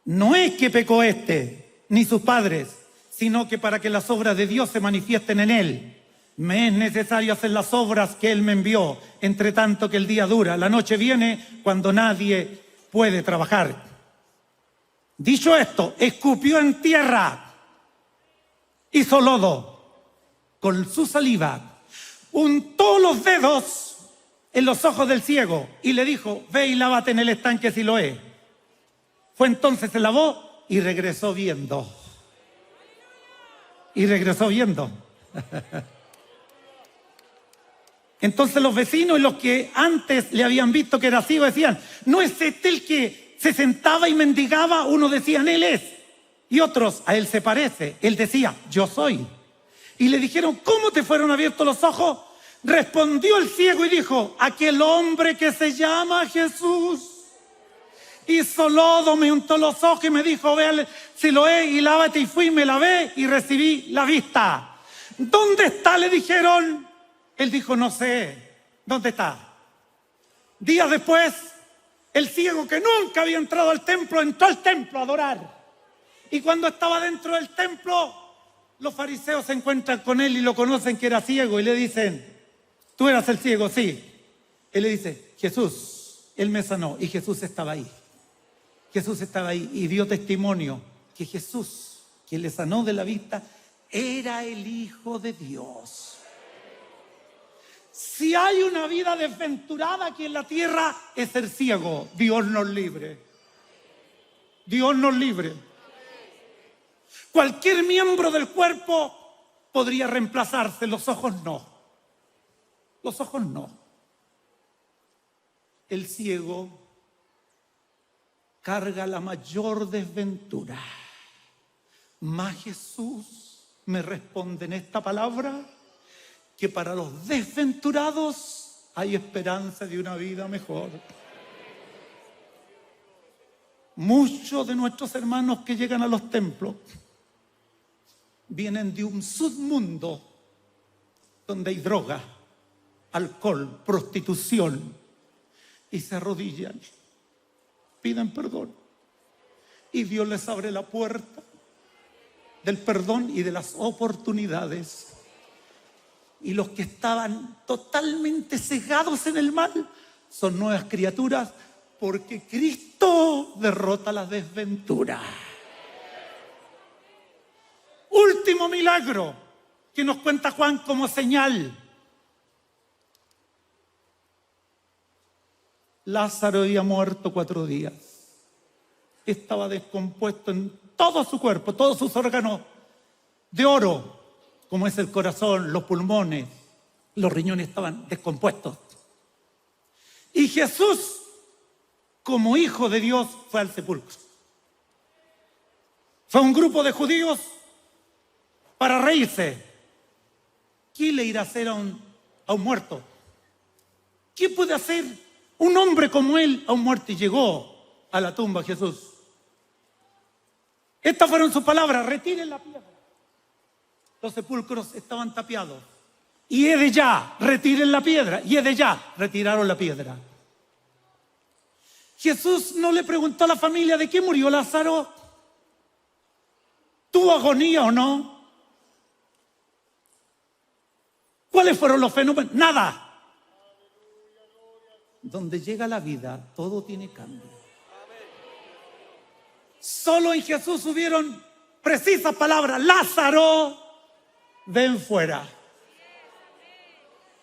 no es que pecó este ni sus padres, sino que para que las obras de Dios se manifiesten en él. Me es necesario hacer las obras que él me envió, entre tanto que el día dura. La noche viene cuando nadie puede trabajar. Dicho esto, escupió en tierra, hizo lodo con su saliva, untó los dedos en los ojos del ciego y le dijo, ve y lávate en el estanque Siloé. Fue entonces, se lavó y regresó viendo. Entonces los vecinos y los que antes le habían visto que era ciego decían, ¿no es este el que se sentaba y mendigaba? Uno decían, él es. Y otros, a él se parece. Él decía, yo soy. Y le dijeron, ¿cómo te fueron abiertos los ojos? Respondió el ciego y dijo, aquel hombre que se llama Jesús hizo lodo, me untó los ojos y me dijo, ve al Siloé y lávate, y fui, me lavé y recibí la vista. ¿Dónde está?, le dijeron. Él dijo, no sé. ¿Dónde está? Días después, el ciego que nunca había entrado al templo, entró al templo a adorar. Y cuando estaba dentro del templo, los fariseos se encuentran con él y lo conocen que era ciego y le dicen, ¿tú eras el ciego? Sí. Él le dice, Jesús, él me sanó, y Jesús estaba ahí. Jesús estaba ahí y dio testimonio que Jesús, quien le sanó de la vista, era el Hijo de Dios. Si hay una vida desventurada aquí en la tierra, es ser ciego. Dios nos libre. Dios nos libre. Cualquier miembro del cuerpo podría reemplazarse, los ojos no. Los ojos no. El ciego carga la mayor desventura. Mas Jesús me responde en esta palabra que para los desventurados hay esperanza de una vida mejor. Muchos de nuestros hermanos que llegan a los templos vienen de un submundo donde hay droga, alcohol, prostitución, y se arrodillan, piden perdón, y Dios les abre la puerta del perdón y de las oportunidades. Y los que estaban totalmente cegados en el mal son nuevas criaturas, porque Cristo derrota la desventura. Último milagro que nos cuenta Juan como señal. Lázaro había muerto 4 días. estaba descompuesto en todo su cuerpo, todos sus órganos de oro, como es el corazón, los pulmones, los riñones estaban descompuestos. Y Jesús, como hijo de Dios, fue al sepulcro. Fue un grupo de judíos para reírse. ¿Qué le irá a hacer a un muerto? ¿Qué puede hacer un hombre como él a un muerto? Y llegó a la tumba Jesús. Estas fueron sus palabras: retiren la piedra. Los sepulcros estaban tapiados. Y he de ya, retiren la piedra. Y he de ya, retiraron la piedra. Jesús no le preguntó a la familia de qué murió Lázaro. ¿Tuvo agonía o no? ¿Cuáles fueron los fenómenos? Nada. Donde llega la vida, todo tiene cambio. Solo en Jesús hubieron precisas palabras: Lázaro, ven fuera.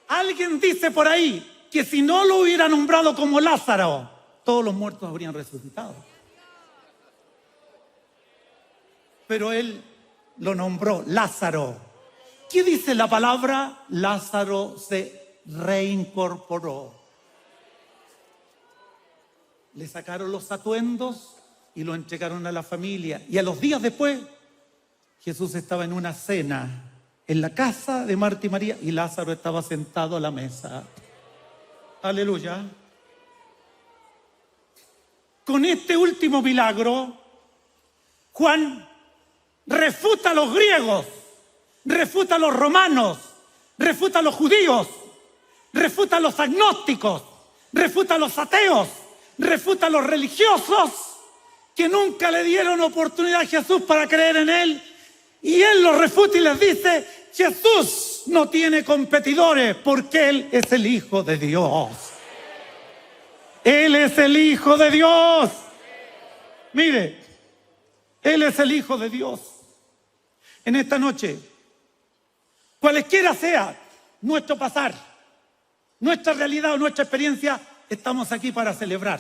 Alguien dice por ahí que si no lo hubiera nombrado como Lázaro, todos los muertos habrían resucitado. Pero él lo nombró Lázaro. ¿Qué dice la palabra? Lázaro se reincorporó. Le sacaron los atuendos y lo entregaron a la familia. Y a los días después, Jesús estaba en una cena en la casa de Marta y María y Lázaro estaba sentado a la mesa. Aleluya. Con este último milagro, Juan refuta a los griegos, refuta a los romanos, refuta a los judíos, refuta a los agnósticos, refuta a los ateos, refuta a los religiosos que nunca le dieron oportunidad a Jesús para creer en él. Y él los refuta y les dice: Jesús no tiene competidores porque él es el Hijo de Dios. Él es el Hijo de Dios. Mire, él es el Hijo de Dios. En esta noche, cualesquiera sea nuestro pasar, nuestra realidad o nuestra experiencia, estamos aquí para celebrar.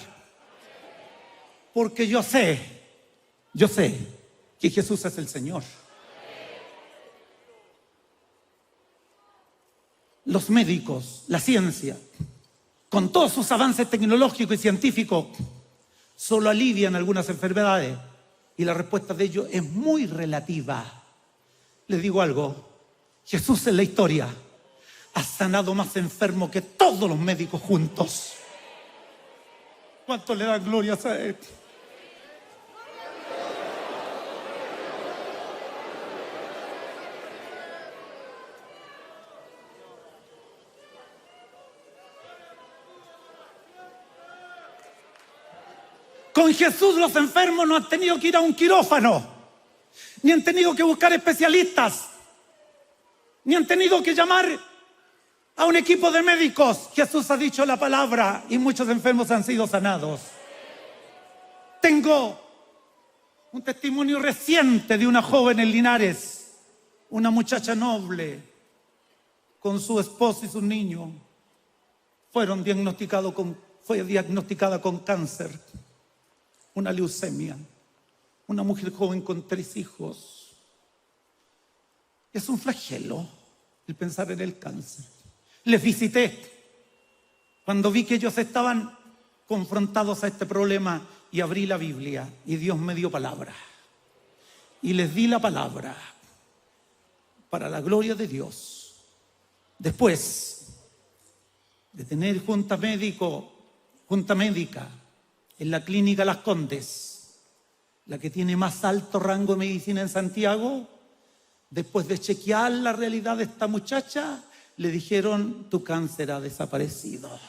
Porque yo sé que Jesús es el Señor. Los médicos, la ciencia, con todos sus avances tecnológicos y científicos, solo alivian algunas enfermedades y la respuesta de ellos es muy relativa. Les digo algo: Jesús en la historia ha sanado más enfermos que todos los médicos juntos. ¿Cuánto le dan gloria a él? Con Jesús los enfermos no han tenido que ir a un quirófano, ni han tenido que buscar especialistas, ni han tenido que llamar a un equipo de médicos. Jesús ha dicho la palabra y muchos enfermos han sido sanados. Tengo un testimonio reciente de una joven en Linares, una muchacha noble, con su esposo y su niño. Fue diagnosticada con cáncer, una leucemia, una mujer joven con 3 hijos. Es un flagelo el pensar en el cáncer. Les visité cuando vi que ellos estaban confrontados a este problema y abrí la Biblia y Dios me dio palabra. Y les di la palabra para la gloria de Dios. Después de tener junta médica en la clínica Las Condes, la que tiene más alto rango de medicina en Santiago, después de chequear la realidad de esta muchacha, le dijeron: tu cáncer ha desaparecido.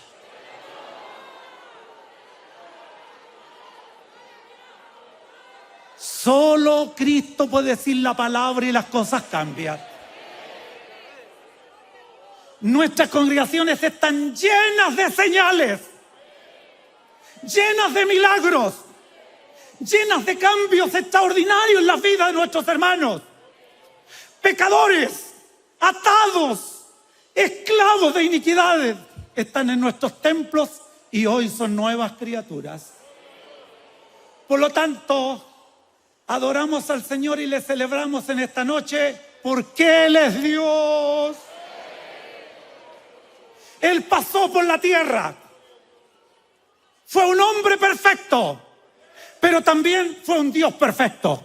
Solo Cristo puede decir la palabra y las cosas cambian. Nuestras congregaciones están llenas de señales, llenas de milagros, llenas de cambios extraordinarios en la vida de nuestros hermanos. Pecadores, atados, esclavos de iniquidades, están en nuestros templos y hoy son nuevas criaturas. Por lo tanto, adoramos al Señor y le celebramos en esta noche porque Él es Dios. Él pasó por la tierra. Fue un hombre perfecto, pero también fue un Dios perfecto.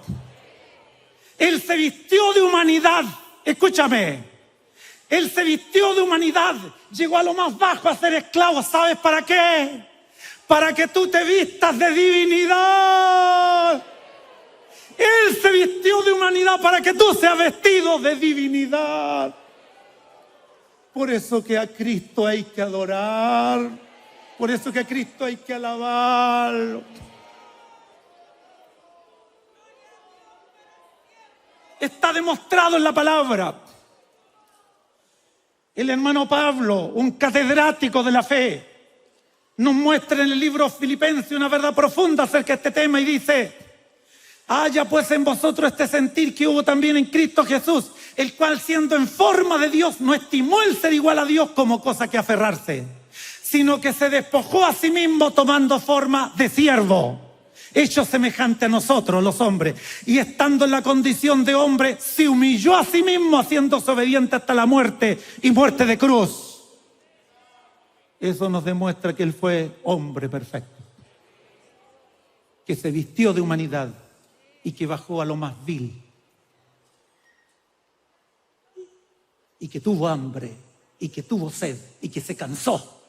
Él se vistió de humanidad. Escúchame. Él se vistió de humanidad. Llegó a lo más bajo a ser esclavo. ¿Sabes para qué? Para que tú te vistas de divinidad. Él se vistió de humanidad para que tú seas vestido de divinidad. Por eso que a Cristo hay que adorar. Por eso que a Cristo hay que alabar. Está demostrado en la palabra. El hermano Pablo, un catedrático de la fe, nos muestra en el libro Filipenses una verdad profunda acerca de este tema y dice: haya pues en vosotros este sentir que hubo también en Cristo Jesús, el cual siendo en forma de Dios no estimó el ser igual a Dios como cosa que aferrarse, sino que se despojó a sí mismo tomando forma de siervo, hecho semejante a nosotros los hombres, y estando en la condición de hombre, se humilló a sí mismo, haciéndose obediente hasta la muerte y muerte de cruz. Eso nos demuestra que Él fue hombre perfecto, que se vistió de humanidad y que bajó a lo más vil, y que tuvo hambre, y que tuvo sed, y que se cansó,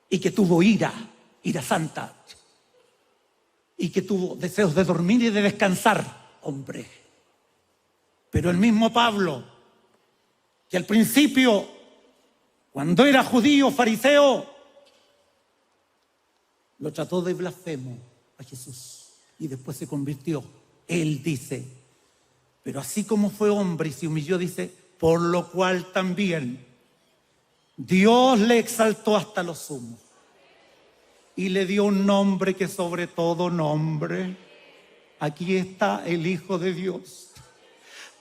y que tuvo ira santa, y que tuvo deseos de dormir y de descansar, hombre. Pero el mismo Pablo, que al principio, cuando era judío, fariseo, lo trató de blasfemo a Jesús y después se convirtió. Él dice, pero así como fue hombre y se humilló, dice, por lo cual también Dios le exaltó hasta lo sumo y le dio un nombre que sobre todo nombre. Aquí está el Hijo de Dios.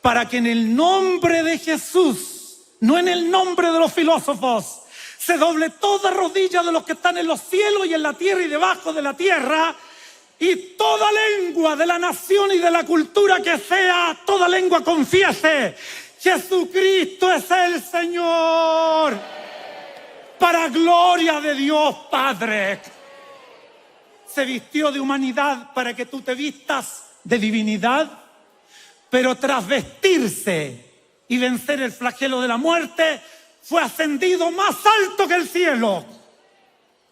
Para que en el nombre de Jesús, no en el nombre de los filósofos, se doble toda rodilla de los que están en los cielos y en la tierra y debajo de la tierra, y toda lengua de la nación y de la cultura que sea, toda lengua confiese: Jesucristo es el Señor, para gloria de Dios Padre. Se vistió de humanidad para que tú te vistas de divinidad, pero tras vestirse y vencer el flagelo de la muerte, fue ascendido más alto que el cielo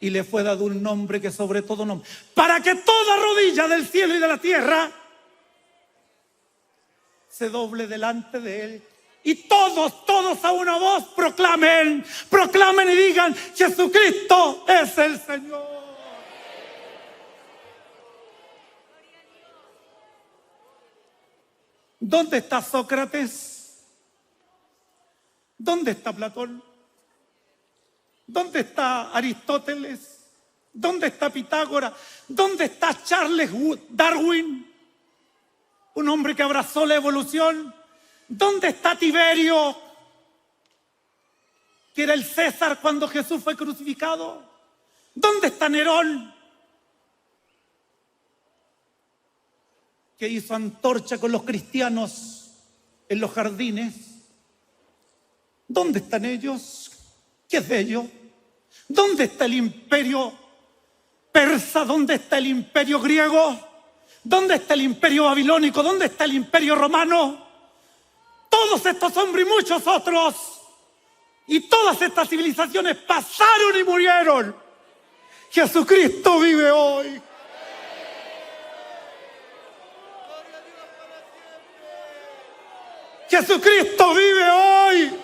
y le fue dado un nombre que sobre todo nombre, para que toda rodilla del cielo y de la tierra se doble delante de Él. Y todos a una voz proclamen y digan: Jesucristo es el Señor. ¿Dónde está Sócrates? ¿Dónde está Platón? ¿Dónde está Aristóteles? ¿Dónde está Pitágoras? ¿Dónde está Charles Darwin? Un hombre que abrazó la evolución. ¿Dónde está Tiberio, que era el César cuando Jesús fue crucificado? ¿Dónde está Nerón, que hizo antorcha con los cristianos en los jardines? ¿Dónde están ellos? ¿Qué es de ellos? ¿Dónde está el imperio persa? ¿Dónde está el imperio griego? ¿Dónde está el imperio babilónico? ¿Dónde está el imperio romano? Todos estos hombres y muchos otros, y todas estas civilizaciones pasaron y murieron. Jesucristo vive hoy. Jesucristo vive hoy.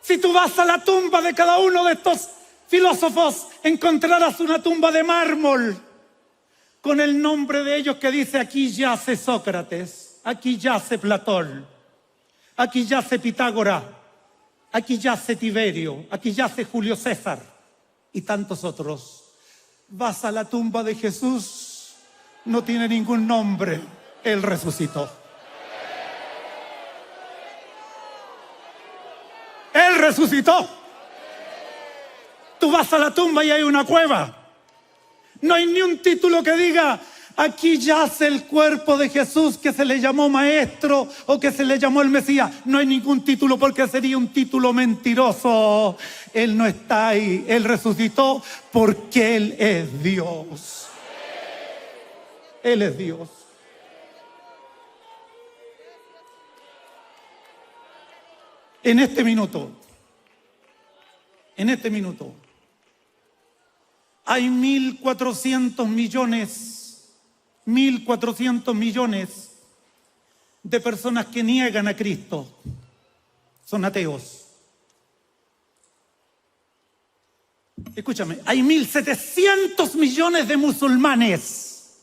Si tú vas a la tumba de cada uno de estos filósofos, encontrarás una tumba de mármol con el nombre de ellos que dice: aquí yace Sócrates, aquí yace Platón, aquí yace Pitágoras, aquí yace Tiberio, aquí yace Julio César y tantos otros. Vas a la tumba de Jesús, no tiene ningún nombre, Él resucitó. Él resucitó. Tú vas a la tumba y hay una cueva. No hay ni un título que diga: aquí yace el cuerpo de Jesús, que se le llamó maestro o que se le llamó el Mesías. No hay ningún título, porque sería un título mentiroso. Él no está ahí. Él resucitó porque Él es Dios. Él es Dios. En este minuto, hay 1.400 millones de personas que niegan a Cristo. Son ateos. Escúchame, hay 1.700 millones de musulmanes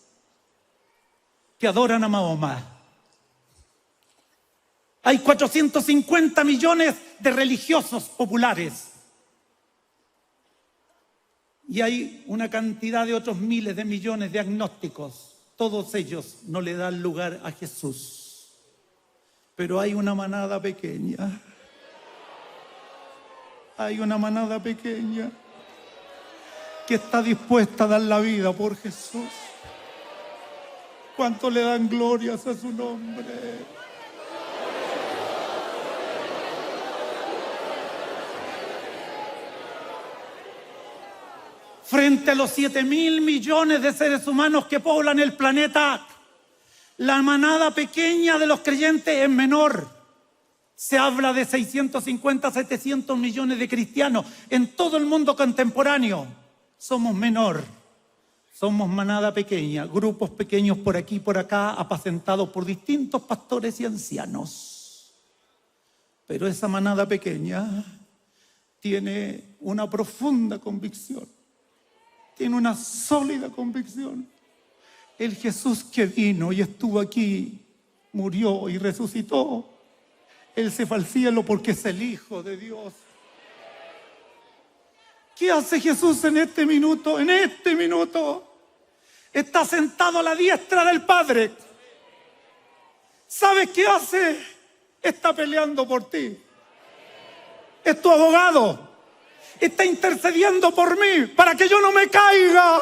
que adoran a Mahoma. Hay 450 millones de religiosos populares. Y hay una cantidad de otros miles de millones de agnósticos. Todos ellos no le dan lugar a Jesús. Pero hay una manada pequeña. Hay una manada pequeña que está dispuesta a dar la vida por Jesús. ¿Cuánto le dan glorias a su nombre? Frente a los 7.000 millones de seres humanos que poblan el planeta, la manada pequeña de los creyentes es menor. Se habla de 650, 700 millones de cristianos en todo el mundo contemporáneo. Somos menor. Somos manada pequeña, grupos pequeños por aquí y por acá, apacentados por distintos pastores y ancianos. Pero esa manada pequeña tiene una profunda convicción. Tiene una sólida convicción. El Jesús que vino y estuvo aquí, murió y resucitó. Él se fue al cielo porque es el Hijo de Dios. ¿Qué hace Jesús en este minuto? En este minuto está sentado a la diestra del Padre. ¿Sabes qué hace? Está peleando por ti. Es tu abogado. Está intercediendo por mí para que yo no me caiga,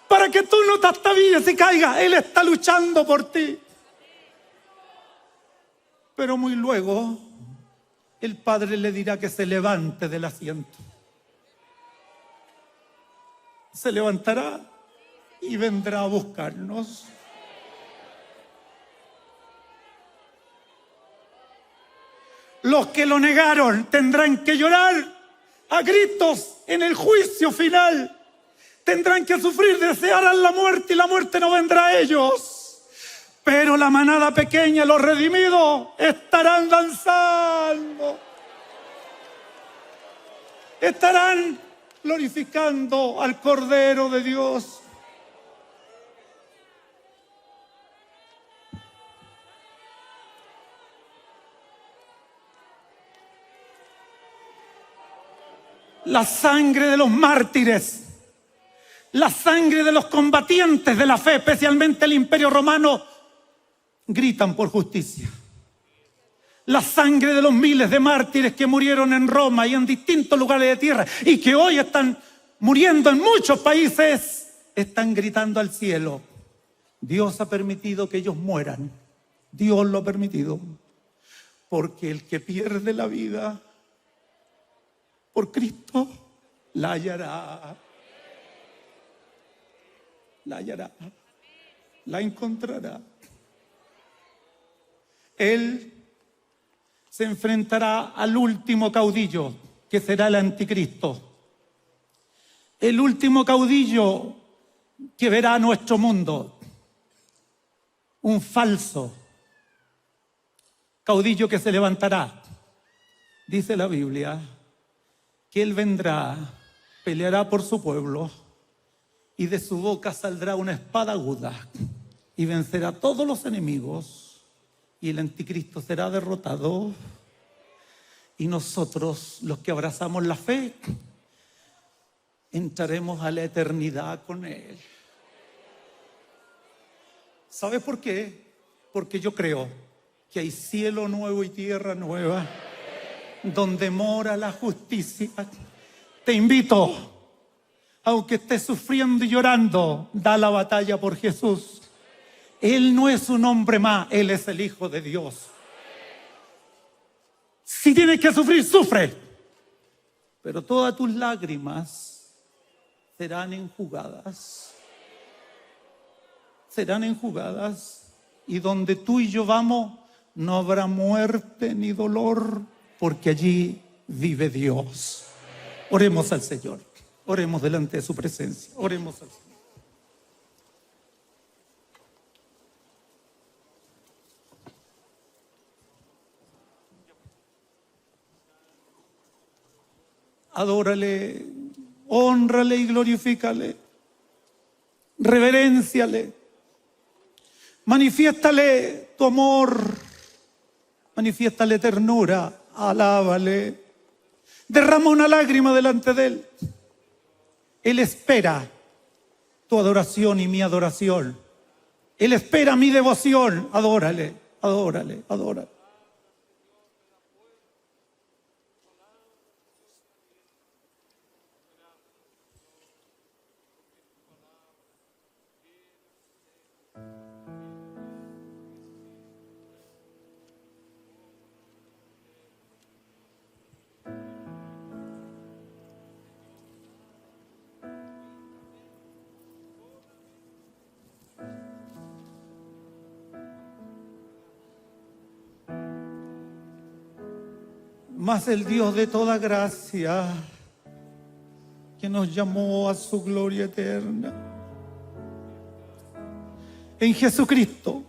para que tú no te atavíes y caigas. Él está luchando por ti. Pero muy luego el Padre le dirá que se levante del asiento. Se levantará y vendrá a buscarnos. Los que lo negaron tendrán que llorar a gritos en el juicio final. Tendrán que sufrir, desearán la muerte y la muerte no vendrá a ellos. Pero la manada pequeña, los redimidos, estarán danzando. Estarán glorificando al Cordero de Dios. La sangre de los mártires, la sangre de los combatientes de la fe, especialmente el Imperio Romano, gritan por justicia. La sangre de los miles de mártires que murieron en Roma y en distintos lugares de tierra y que hoy están muriendo en muchos países, están gritando al cielo. Dios ha permitido que ellos mueran. Dios lo ha permitido. Porque el que pierde la vida por Cristo, la hallará. La hallará. La encontrará. Él se enfrentará al último caudillo, que será el anticristo. El último caudillo que verá nuestro mundo. Un falso caudillo que se levantará. Dice la Biblia que él vendrá, peleará por su pueblo y de su boca saldrá una espada aguda y vencerá a todos los enemigos y el anticristo será derrotado y nosotros, los que abrazamos la fe, entraremos a la eternidad con él. ¿Sabes por qué? Porque yo creo que hay cielo nuevo y tierra nueva, donde mora la justicia, Te invito, aunque estés sufriendo y llorando, da la batalla por Jesús. Él no es un hombre más, Él es el Hijo de Dios. Si tienes que sufrir, sufre. Pero todas tus lágrimas serán enjugadas. Serán enjugadas. Y donde tú y yo vamos, no habrá muerte ni dolor, porque allí vive Dios. Oremos al Señor. Oremos delante de su presencia. Oremos al Señor. Adórale, hónrale y glorifícale. Reverénciale. Manifiéstale tu amor. Manifiéstale ternura. Alábale. Derrama una lágrima delante de Él. Él espera tu adoración y mi adoración. Él espera mi devoción. Adórale, adórale, adórale. Mas el Dios de toda gracia, que nos llamó a su gloria eterna, en Jesucristo,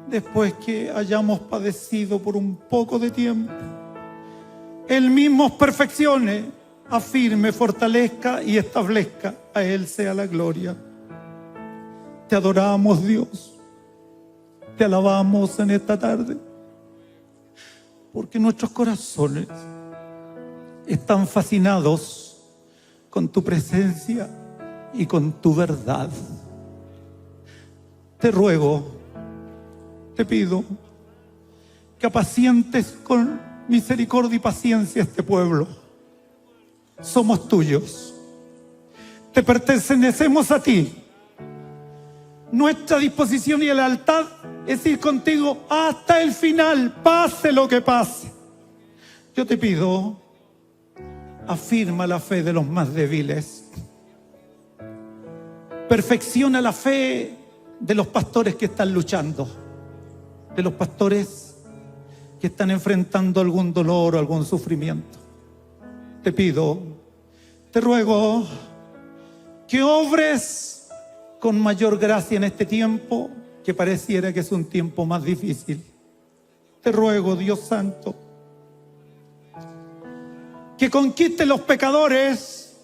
después que hayamos padecido por un poco de tiempo, Él mismo os perfeccione, afirme, fortalezca y establezca. A Él sea la gloria. Te adoramos, Dios. Te alabamos en esta tarde, porque nuestros corazones están fascinados con tu presencia y con tu verdad. Te ruego, te pido que apacientes con misericordia y paciencia a este pueblo. Somos tuyos, te pertenecemos a ti. Nuestra disposición y lealtad es ir contigo hasta el final, pase lo que pase. Yo te pido, afirma la fe de los más débiles. Perfecciona la fe de los pastores que están luchando, de los pastores que están enfrentando algún dolor o algún sufrimiento. Te pido, te ruego que obres con mayor gracia en este tiempo, que pareciera que es un tiempo más difícil. Te ruego, Dios Santo, que conquiste los pecadores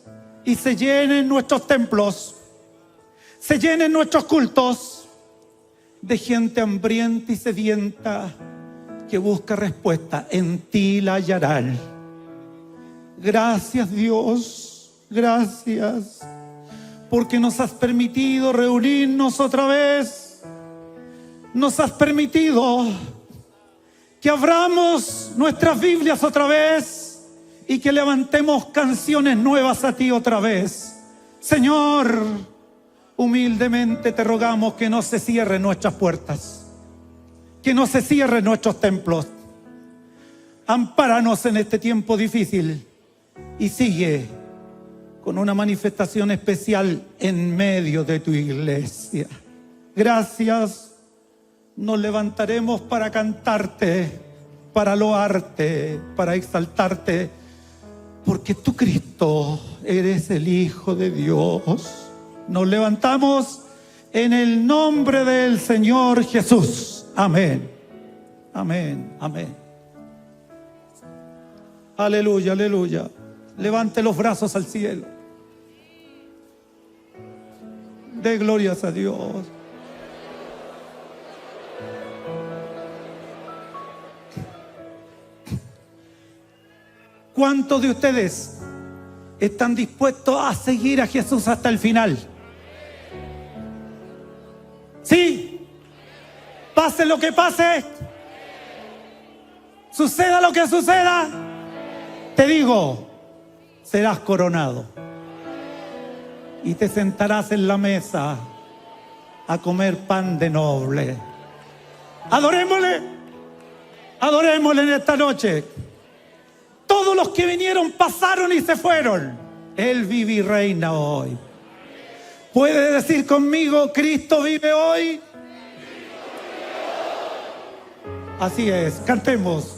y se llenen nuestros templos, se llenen nuestros cultos de gente hambrienta y sedienta que busca respuesta. En ti la hallarán. Gracias, Dios, gracias, porque nos has permitido reunirnos otra vez. Nos has permitido que abramos nuestras Biblias otra vez y que levantemos canciones nuevas a ti otra vez. Señor, humildemente te rogamos que no se cierren nuestras puertas, que no se cierren nuestros templos. Ampáranos en este tiempo difícil y sigue con una manifestación especial en medio de tu iglesia. Gracias. Nos levantaremos para cantarte, para loarte, para exaltarte, porque tú, Cristo, eres el Hijo de Dios. Nos levantamos en el nombre del Señor Jesús. Amén. Amén. Amén. Aleluya, aleluya. Levante los brazos al cielo. De glorias a Dios. ¿Cuántos de ustedes están dispuestos a seguir a Jesús hasta el final? ¿Sí? Pase lo que pase, suceda lo que suceda, te digo, serás coronado y te sentarás en la mesa a comer pan de noble. Adorémosle, adorémosle en esta noche. Todos los que vinieron pasaron y se fueron. Él vive y reina hoy. ¿Puede decir conmigo, Cristo vive hoy? Así es, cantemos.